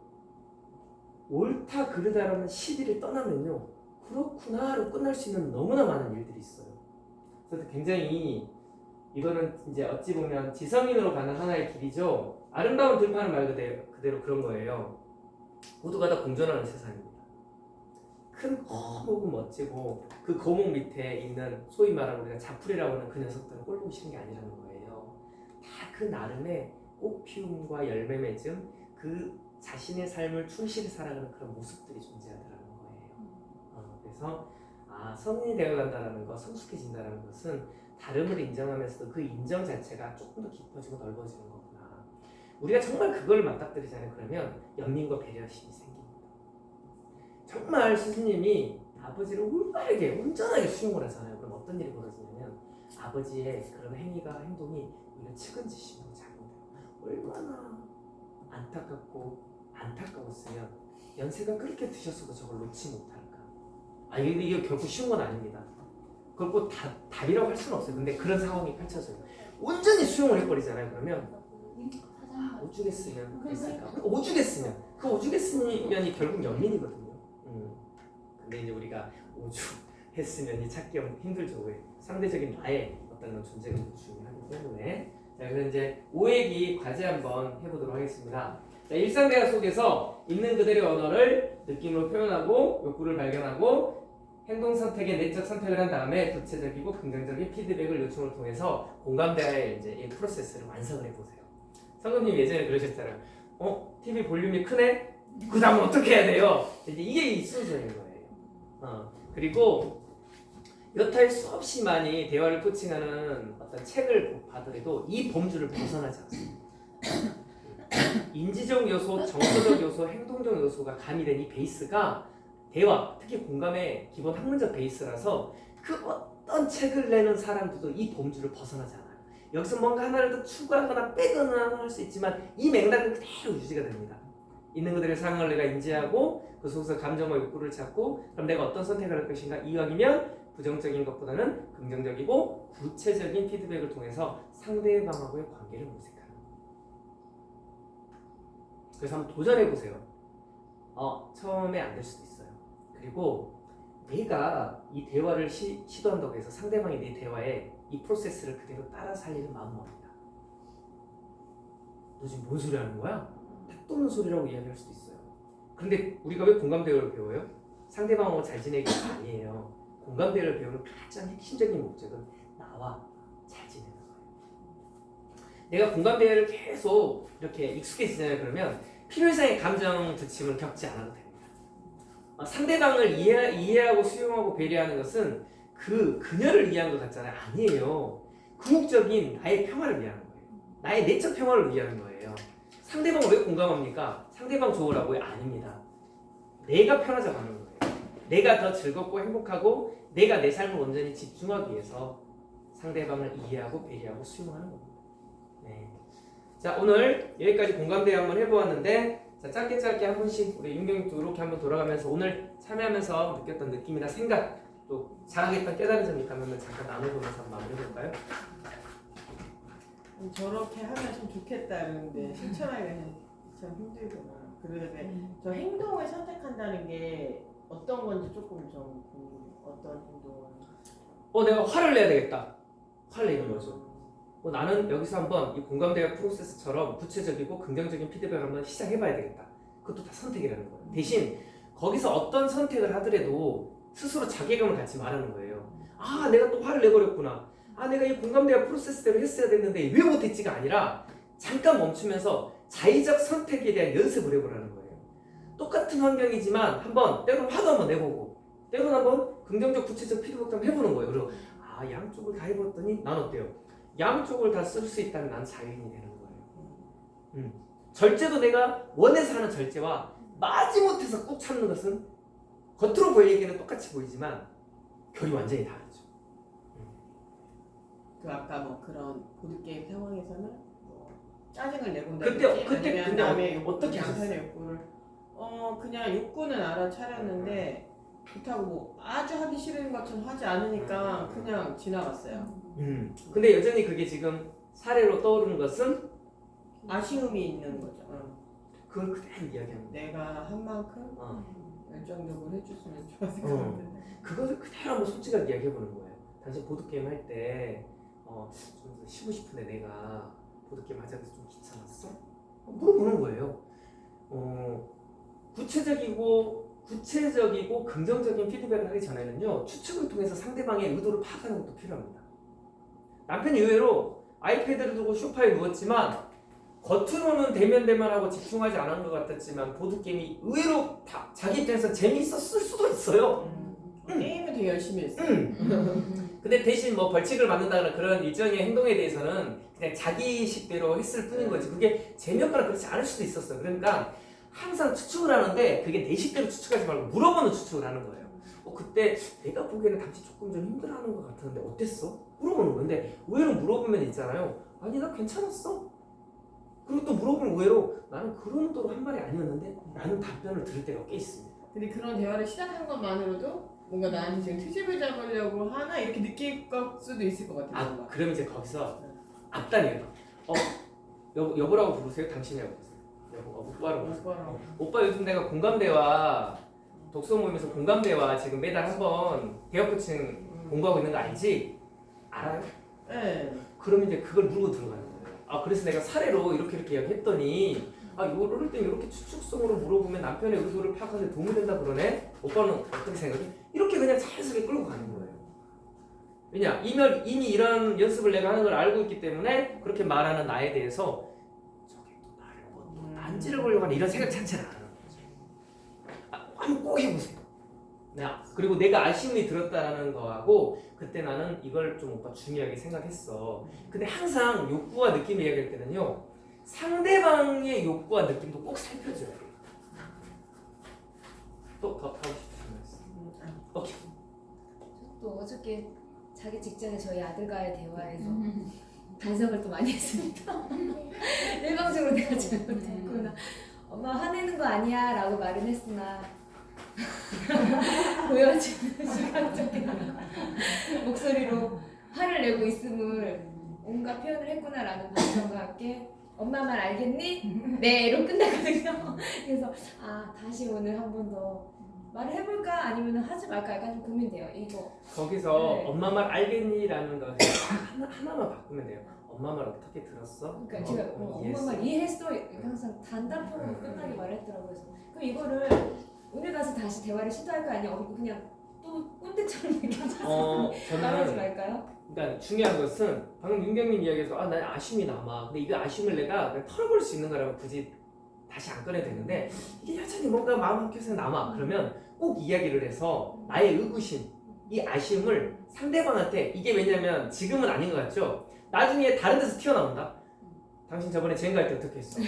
옳다 그르다라는 시비를 떠나면요 그렇구나로 끝날 수 있는 너무나 많은 일들이 있어요. 그래서 굉장히 이거는 이제 어찌 보면 지성인으로 가는 하나의 길이죠. 아름다운 들판은 말 그대로 그런 거예요. 모두가 다 공존하는 세상입니다. 큰 거목은 멋지고 그 거목 밑에 있는 소위 말하는 우리가 자풀이라고 하는 그 녀석들은 꼴 보기 싫은 게 아니라는 거예요. 다 그 나름의 꽃 피움과 열매 맺음 그 자신의 삶을 충실히 살아가는 그런 모습들이 존재하더라는 거예요. 그래서 성인이 되어간다는 것, 성숙해진다는 것은 다름을 인정하면서도 그 인정 자체가 조금 더 깊어지고 넓어지는 거구나. 우리가 정말 그걸 맞닥뜨리잖아요. 그러면 연민과 배려심이 생깁니다. 정말 스승님이 아버지를 올바르게 온전하게 수용을 하잖아요. 그럼 어떤 일이 벌어지냐면 아버지의 그런 행동이 오히려 측은지심으로 작용돼요. 얼마나 안타까웠으면 연세가 그렇게 드셨어도 저걸 놓지 못할까. 이게 결코 쉬운 건 아닙니다. 그걸 꼭 답이라고 할 수는 없어요. 근데 그런 상황이 펼쳐져요. 온전히 수용을 해버리잖아요. 그러면 오죽했으면 됐을까? 오죽했으면 그 오죽했으면이 결국 연민이거든요. 근데 이제 우리가 오죽했으면이 찾기 힘들죠. 왜? 상대적인 나의 어떤 존재가 중요하기 때문에. 자, 그래서 이제 5회기 과제 한번 해보도록 하겠습니다. 자, 일상대화 속에서 있는 그대로의 언어를 느낌으로 표현하고 욕구를 발견하고 행동 선택의 내적 선택을 한 다음에 구체적이고 긍정적인 피드백을 요청을 통해서 공감대화의 이제 이 프로세스를 완성을 해보세요. 성금님 예전에 그러셨잖아요. TV 볼륨이 크네? 그 다음은 어떻게 해야 돼요? 이제 이게 이 순서인 거예요. 그리고 여타의 수없이 많이 대화를 코칭하는 어떤 책을 봐더라도 이 범주를 벗어나지 않습니다. 인지적 요소, 정서적 요소, 행동적 요소가 가미된 이 베이스가 대화, 특히 공감의 기본 학문적 베이스라서 그 어떤 책을 내는 사람들도 이 범주를 벗어나지 않아요. 여기서 뭔가 하나를 더 추가하거나 빼거나 할 수 있지만 이 맥락은 그대로 유지가 됩니다. 있는 그들의 상황을 내가 인지하고 그 속에서 감정과 욕구를 찾고 그럼 내가 어떤 선택을 할 것인가 이왕이면 부정적인 것보다는 긍정적이고 구체적인 피드백을 통해서 상대방하고의 관계를 모색하는 거예요. 그래서 한번 도전해보세요. 처음에 안 될 수도 있어요. 그리고 내가 이 대화를 시도한다고 해서 상대방이 내 대화에 이 프로세스를 그대로 따라 살리는 마음은 없다. 너 지금 뭔 소리 하는 거야? 택도 없는 소리라고 이야기할 수도 있어요. 그런데 우리가 왜 공감대화를 배워요? 상대방하고 잘 지내기가 아니에요. 공감대화를 배우는 가장 핵심적인 목적은 나와 잘 지내는 거예요. 내가 공감대화를 계속 이렇게 익숙해지잖아요. 그러면 필요 이상의 감정 부침을 겪지 않아도 됩니다. 상대방을 이해하고 수용하고 배려하는 것은 그녀를 위한 것 같잖아요. 아니에요. 궁극적인 나의 평화를 위한 거예요. 나의 내적 평화를 위한 거예요. 상대방을 왜 공감합니까? 상대방 좋으라고요? 아닙니다. 내가 편하자고 하는 거예요. 내가 더 즐겁고 행복하고 내가 내 삶을 온전히 집중하기 위해서 상대방을 이해하고 배려하고 수용하는 겁니다. 네. 자, 오늘 여기까지 공감대회 한번 해보았는데 자, 짧게 한 번씩 우리 윤경님도 이렇게 한번 돌아가면서 오늘 참여하면서 느꼈던 느낌이나 생각 또 자각했던 깨달은 점이 있다면 잠깐 나눠보면서 한번 마무리해볼까요? 저렇게 하면 참 좋겠다 이러는데 실천하기는 참 힘들구나. 그런데 저 행동을 선택한다는 게 어떤 건지 조금 좀 궁금해요. 어떤 행동을? 내가 화를 내야 되겠다. 화를 내는 거죠. 나는 여기서 한번 이 공감대화 프로세스처럼 구체적이고 긍정적인 피드백을 한번 시작해봐야 되겠다. 그것도 다 선택이라는 거예요. 대신 거기서 어떤 선택을 하더라도 스스로 자괴감을 갖지 말라는 거예요. 내가 또 화를 내버렸구나. 내가 이 공감대화 프로세스대로 했어야 됐는데 왜 못했지가 아니라 잠깐 멈추면서 자의적 선택에 대한 연습을 해보라는 거예요. 똑같은 환경이지만 한번 때로는 화도 한번 내보고 때로는 한번 긍정적 구체적 피드백도 한번 해보는 거예요. 그리고 양쪽을 다 해봤더니 난 어때요? 양쪽을 다 쓸 수 있다면 난 자유인이 되는 거예요. 절제도 내가 원해서 하는 절제와 마지못해서 꾹 참는 것은 겉으로 보이기에는 똑같이 보이지만 결이 완전히 다르죠. 그 아까 뭐 그런 보드게임 상황에서는 뭐 짜증을 내본다든지 그때 아니면 남의 어떻게 양산의 욕구를 그냥 욕구는 알아차렸는데 그렇다고 뭐 아주 하기 싫은 것처럼 하지 않으니까 그냥 지나갔어요. 근데 여전히 그게 지금 사례로 떠오르는 것은 아쉬움이 있는 거죠. 그걸 그대로 이야기합니다. 내가 한 만큼 열정적으로 해줬으면 좋았을 것 같은데. 그것을 그대로 한번 솔직하게 이야기해보는 거예요. 당신 보드게임 할 때 좀 더 쉬고 싶은데 내가 보드게임 하자고 해서 좀 귀찮았어? 물어보는 거예요. 구체적이고 긍정적인 피드백을 하기 전에는요, 추측을 통해서 상대방의 의도를 파악하는 것도 필요합니다. 남편이 의외로 아이패드를 두고 소파에 누웠지만 겉으로는 대면대면하고 집중하지 않은 것 같았지만 보드게임이 의외로 자기 입장에서 재미있었을 수도 있어요. 게임을 되게 열심히 했어. 근데 대신 뭐 벌칙을 받는다거나 그런 일정의 행동에 대해서는 그냥 자기식대로 했을 뿐인 거지. 그게 재미없거나 그렇지 않을 수도 있었어. 그러니까 항상 추측을 하는데 그게 내 식대로 추측하지 말고 물어보는 추측을 하는 거예요. 그때 내가 보기에는 당신 조금 좀 힘들어하는 것 같았는데 어땠어? 물어보는 건데 의외로 물어보면 있잖아요. 아니 나 괜찮았어. 그리고 또 물어보면 의외로 나는 그런 의도로 한 말이 아니었는데 라는 답변을 들을 때가 꽤 있습니다. 근데 그런 대화를 시작한 것만으로도 뭔가 나는 지금 트집을 잡으려고 하나 이렇게 느낄 것 수도 있을 것 같아요. 뭔가. 그러면 이제 거기서 앞단이에요. 여보라고 부르세요? 당신이라고 부르세요? 여보, 오빠라고 부르세요? 오빠 요즘 내가 공감대와 독서 모임에서 공감대와 지금 매달 한 번 대학 코칭 공부하고 있는 거 알지? 알아요? 네. 그러면 이제 그걸 물고 들어가는 거예요. 그래서 내가 사례로 이렇게 이야기했더니 이럴 때 이렇게 추측성으로 물어보면 남편의 의도를 파악하는 데 도움이 된다 그러네? 오빠는 어떻게 생각해? 이렇게 그냥 자연스럽게 끌고 가는 거예요. 왜냐? 이미 이런 연습을 내가 하는 걸 알고 있기 때문에 그렇게 말하는 나에 대해서 저게 또 나를 또 난지르보려고 하는 이런 생각 자체를 안 하는 거죠. 한번 꼭 해보세요. 그리고 내가 아쉬움이 들었다는 거하고 그때 나는 이걸 좀 오빠 중요하게 생각했어. 근데 항상 욕구와 느낌을 이야기할 때는요, 상대방의 욕구와 느낌도 꼭 살펴줘야 돼요. 또 더 하고 싶으신 말씀? 오케이. 또 어저께 자기 직전에 저희 아들과의 대화에서 반성을 또 많이 했습니다. 일방적으로 내가 잘못했구나. 엄마 화내는 거 아니야 라고 말은 했으나 보여지는 시각적인 목소리로 화를 내고 있음을 온갖 표현을 했구나라는 반성과 함께 엄마 말 알겠니? 네로 끝나거든요. 그래서 다시 오늘 한 번 더 말을 해볼까 아니면 하지 말까 약간 좀 고민돼요. 이거 거기서 네. 엄마 말 알겠니라는 거 하나만 바꾸면 돼요. 엄마 말 어떻게 들었어? 그러니까 제가 엄마 말 이해했어 항상 단답형으로 끝나게 말했더라고요. 그래서 그럼 이거를 오늘 가서 다시 대화를 시도할까 아니면 그냥 또 꼰대처럼 이렇게 말하지 저는 말까요? 그러니까 중요한 것은 방금 윤경민 이야기에서 난 아쉬움이 남아. 근데 이거 아쉬움을 내가 그냥 털어볼 수 있는 거라면 굳이 다시 안 꺼내도 되는데 이게 여전히 뭔가 마음 한켠에 남아. 그러면 꼭 이야기를 해서 나의 의구심, 이 아쉬움을 상대방한테 이게 왜냐면 지금은 아닌 것 같죠? 나중에 다른 데서 튀어나온다. 당신 저번에 쟁 갈 때 어떻게 했어?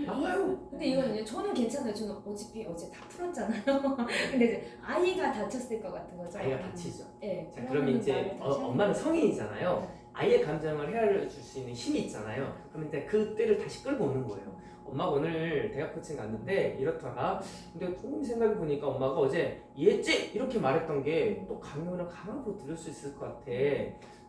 나와요. 근데 이거는요 저는 괜찮아요. 저는 어차피 어제 다 풀었잖아요. 근데 이제 아이가 다쳤을 것 같은 거죠. 아이가 다치죠. 네. 자, 그러면 이제 엄마는 성인이잖아요. 아이의 감정을 헤아려 줄 수 있는 힘이 있잖아요. 그럼 이제 그때를 다시 끌고 오는 거예요. 엄마가 오늘 대학 코칭 갔는데 이렇더라. 근데 곰곰이 생각해 보니까 엄마가 어제 이해했지? 이렇게 말했던 게 또 강요나 강압으로 들릴 수 있을 것 같아.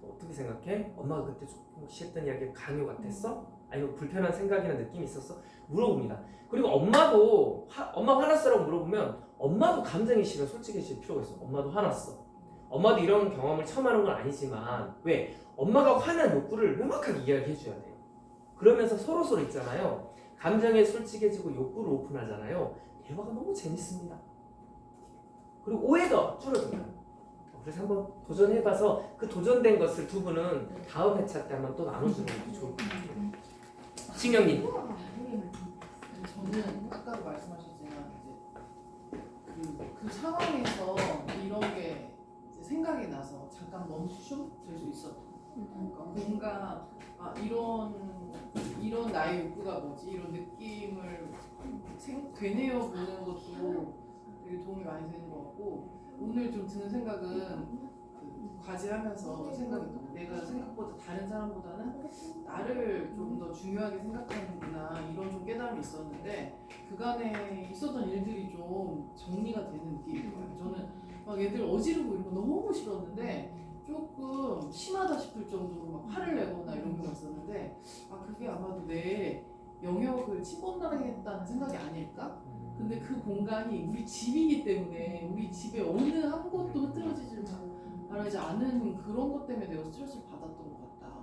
어떻게 생각해? 엄마가 그때 조금 했던 이야기 강요 같았어? 아니면 불편한 생각이나 느낌이 있었어? 물어봅니다. 그리고 엄마도 엄마 화났어라고 물어보면 엄마도 감정이 싫어 솔직해질 필요가 있어. 엄마도 화났어. 엄마도 이런 경험을 처음 하는 건 아니지만 왜? 엄마가 화난 욕구를 명확하게 이야기해 줘야 돼요. 그러면서 서로서로 있잖아요. 감정에 솔직해지고 욕구를 오픈하잖아요. 대화가 너무 재밌습니다. 그리고 오해가 줄어들어요. 그래서 한번 도전해봐서 그 도전된 것을 두 분은 다음 회차 때 한번 또 나눠주는 것도 좋을 것 같아요. 신경님. 저는 아까도 말씀하셨지만 이제 그 상황에서 이런 게 이제 생각이 나서 잠깐 멈춤 될 수 있었던. 그러니까 뭔가 이런 나의 욕구가 뭐지 이런 느낌을 되뇌어 보는 것도 되게 도움이 많이 되는 것 같고 오늘 좀 드는 생각은 과제하면서 생각이 들어요. 내가 생각보다 다른 사람보다는 나를 좀 더 중요하게 생각하는구나 이런 좀 깨달음이 있었는데 그간에 있었던 일들이 좀 정리가 되는 느낌인 거예요. 저는 막 애들 어지르고 이런 거 너무 싫었는데 조금 심하다 싶을 정도로 막 화를 내거나 이런 게 있었는데 그게 아마도 내 영역을 침범당했다는 생각이 아닐까? 근데 그 공간이 우리 집이기 때문에 우리 집에 어느 한 곳도 흐트러지지 말하지 않은 그런 것 때문에 내가 스트레스를 받았던 것 같다.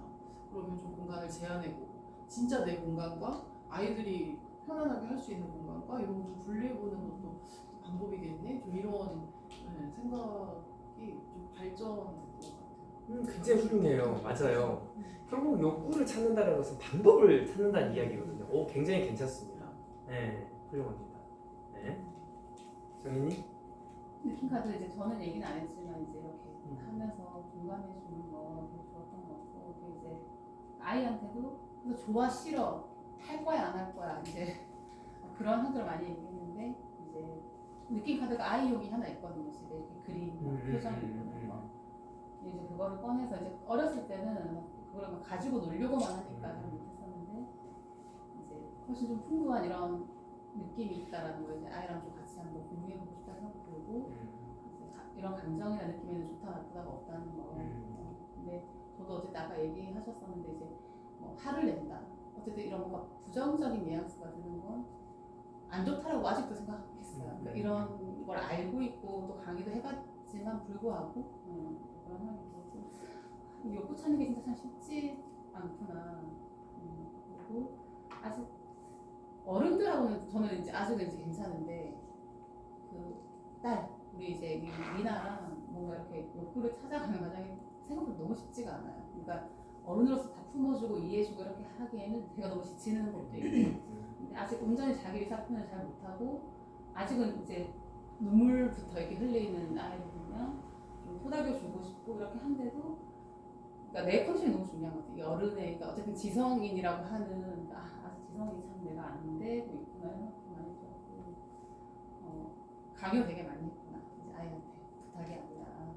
그러면 좀 공간을 제한해보고 진짜 내 공간과 아이들이 편안하게 할 수 있는 공간과 이런 거 좀 분리해보는 것도 방법이겠네. 좀 이런 생각이 좀 발전된 것 같아요. 굉장히 훌륭해요. 맞아요. 결국 욕구를 찾는다는 것은 방법을 찾는다는 이야기거든요. 오, 굉장히 괜찮습니다. 네, 훌륭합니다. 네. 정인이? 느낀 카드 이제 저는 얘기는 안 했지만 이제 이렇게 하면서 공감해 주는 거 되게 좋았던 것 같고 그게 이제 아이한테도 그거 좋아 싫어 할 거야 안 할 거야 이제 그런 한글을 많이 얘기했는데 이제 느낀 카드가 아이용이 하나 있거든요. 집에 이렇게 그림 표정이 있는 거. 이제 그거를 꺼내서 이제 어렸을 때는 그걸 막 가지고 놀려고만 하니까 잘 못했었는데 이제 훨씬 좀 풍부한 이런 느낌이 있다라는 거 이제 아이랑 좀 같이 한번 공유해보고 싶다는 생각도 들고 이런 감정이나 느낌에는 좋다 나쁘다가 없다는 거. 근데 저도 어쨌든 아까 얘기하셨었는데 이제 뭐 화를 낸다. 어쨌든 이런 뭔가 부정적인 뉘앙스가 드는 건 안 좋다라고 아직도 생각했어요. 그러니까 이런 걸 알고 있고 또 강의도 해봤지만 불구하고 그런 생각이 들고 욕구 찾는 게 진짜 참 쉽지 않구나. 그리고 아직 어른들하고는 저는 이제 아직은 이제 괜찮은데 그 딸 우리 이제 미나랑 뭔가 이렇게 욕구를 찾아가는 과정이 생각보다 너무 쉽지가 않아요. 그러니까 어른으로서 다 품어주고 이해해주고 이렇게 하기에는 제가 너무 지치는 것도 있고 근데 아직 온전히 자기 의사 표현을 잘 못하고 아직은 이제 눈물부터 이렇게 흘리는 아이를 보면 좀 토닥여주고 싶고 이렇게 한데도 그러니까 내 컨디션이 너무 중요한 것 같아요. 이 어른의 그러니까 어쨌든 지성인이라고 하는 아직 지성이 참 내가 안 되고 있구나 이런 생각도 많이 들었고 강요 되게 많이 했구나 이제 아이한테 부탁이 아니라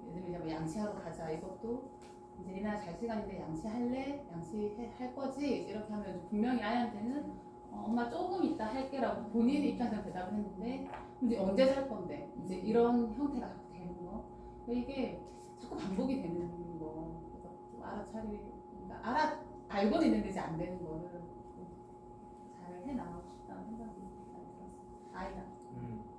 예를 들면 이제 뭐 양치하러 가자 이것도 이제 리나 잘 시간인데 양치할래? 양치할 거지? 이렇게 하면 분명히 아이한테는 엄마 조금 이따 할게라고 본인 입장에서 대답을 했는데 이제 언제 살 건데 이제 이런 형태가 자꾸 되는 거 이게 자꾸 반복이 되는 거 그래서 좀 그러니까 알고는 있는데 이제 안 되는 거를 잘 해나가고 싶다는 생각이 많이 들었어요. 아이랑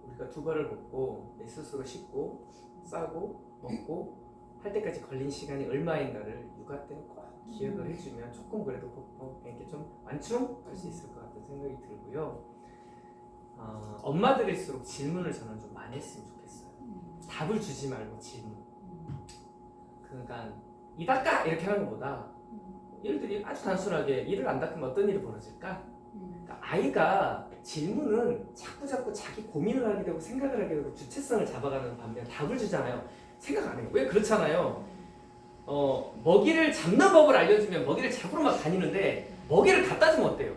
우리가 두 발을 걷고 내 스스로 씻고 싸고 먹고 할 때까지 걸린 시간이 얼마인가를 육아 때는 꼭 기억을 해주면 조금 그래도 이렇게 좀 완충할 수 있을 것 같은 생각이 들고요. 엄마들일수록 질문을 저는 좀 많이 했으면 좋겠어요. 답을 주지 말고 질문. 그러니까 이 닦아 이렇게 하는 것보다 일들이 아주 단순하게 이를 안 닦으면 어떤 일이 벌어질까? 그러니까 아이가 질문은 자꾸 자기 고민을 하게 되고 생각을 하게 되고 주체성을 잡아가는 반면 답을 주잖아요. 생각 안 해요. 왜 그렇잖아요. 먹이를 잡는 법을 알려주면 먹이를 잡으러 막 다니는데 먹이를 갖다 주면 어때요?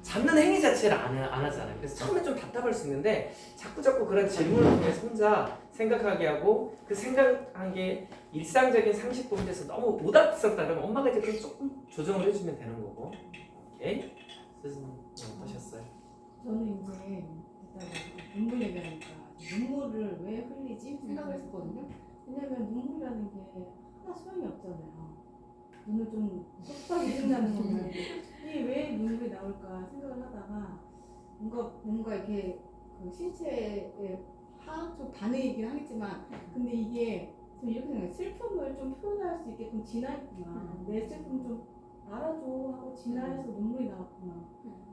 잡는 행위 자체를 안 하잖아요. 그래서 처음에 좀 답답할 수 있는데 자꾸 그런 질문을 통해서 혼자 생각하게 하고 그 생각한 게 일상적인 상식 가운데서 너무 오답스럽다 그러면 엄마가 이제 그걸 조금 조정을 해주면 되는 거고. 오케이? 선생님 어떠셨어요? 저는 이제 일단 눈물 얘기하니까 눈물을 왜 흘리지 생각을 했었거든요. 왜냐면 눈물이라는 게 하나 소용이 없잖아요. 눈을 좀 쏙쏙이 흘린다는 거는 이게 왜 눈물이 나올까 생각을 하다가 뭔가 이렇게 그 신체의 화학적 반응이긴 하겠지만 근데 이게 좀 이렇게 생각해요. 슬픔을 좀 표현할 수 있게끔 진화했구나. 내 슬픔 좀 알아줘 하고 진화해서 눈물이 나왔구나.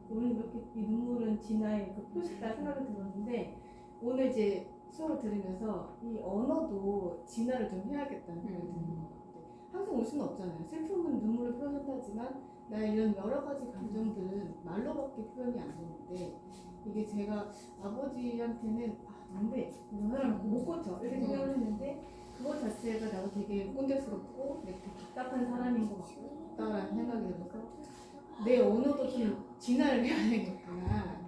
오늘 이렇게 이 눈물은 진화의 그 표시다 생각이 들었는데 오늘 이제 수업을 들으면서 이 언어도 진화를 좀 해야겠다는 생각이 드는 것 같아요. 항상 올 수는 없잖아요. 슬픔은 눈물을 표현한다지만 나 이런 여러 가지 감정들은 말로밖에 표현이 안 되는데 이게 제가 아버지한테는 안돼 이런 사람을 못 고쳐 이렇게 생각을 했는데 그것 자체가 나도 되게 꼰대스럽고 되게 답답한 사람인 것 같다라는 생각이 들어서 내 언어도 좀 진화를 해야 되겠구나.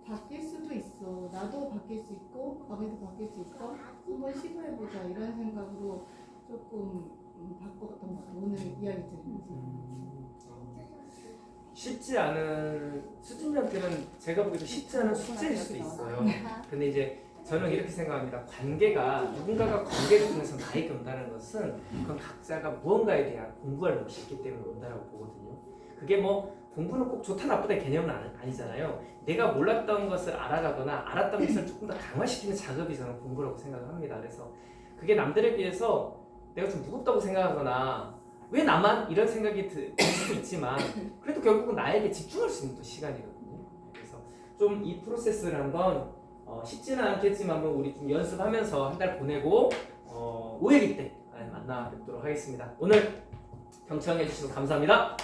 바뀔 수도 있어. 나도 바뀔 수 있고 아버지도 바뀔 수 있어. 한번 시도해보자 이런 생각으로 조금 바꿨던 것 같아요. 오늘 이야기 들으면서. 쉽지 않은 수진이한테는 제가 보기에도 쉽지 않은 숙제일 수도 있어요. 근데 이제 저는 이렇게 생각합니다. 관계가 누군가가 관계를 통해서 나에게 온다는 것은 그건 각자가 무언가에 대한 공부할 몫이 있기 때문에 온다고 보거든요. 그게 뭐 공부는 꼭 좋다 나쁘다 개념은 아니잖아요. 내가 몰랐던 것을 알아가거나 알았던 것을 조금 더 강화시키는 작업이 저는 공부라고 생각을 합니다. 그래서 그게 남들에 비해서 내가 좀 무겁다고 생각하거나 왜 나만 이런 생각이 들 수도 있지만 그래도 결국은 나에게 집중할 수 있는 또 시간이거든요. 그래서 좀 이 프로세스를 한번 쉽지는 않겠지만 우리 좀 연습하면서 한 달 보내고 5일이 때 만나 뵙도록 하겠습니다. 오늘 경청해 주셔서 감사합니다.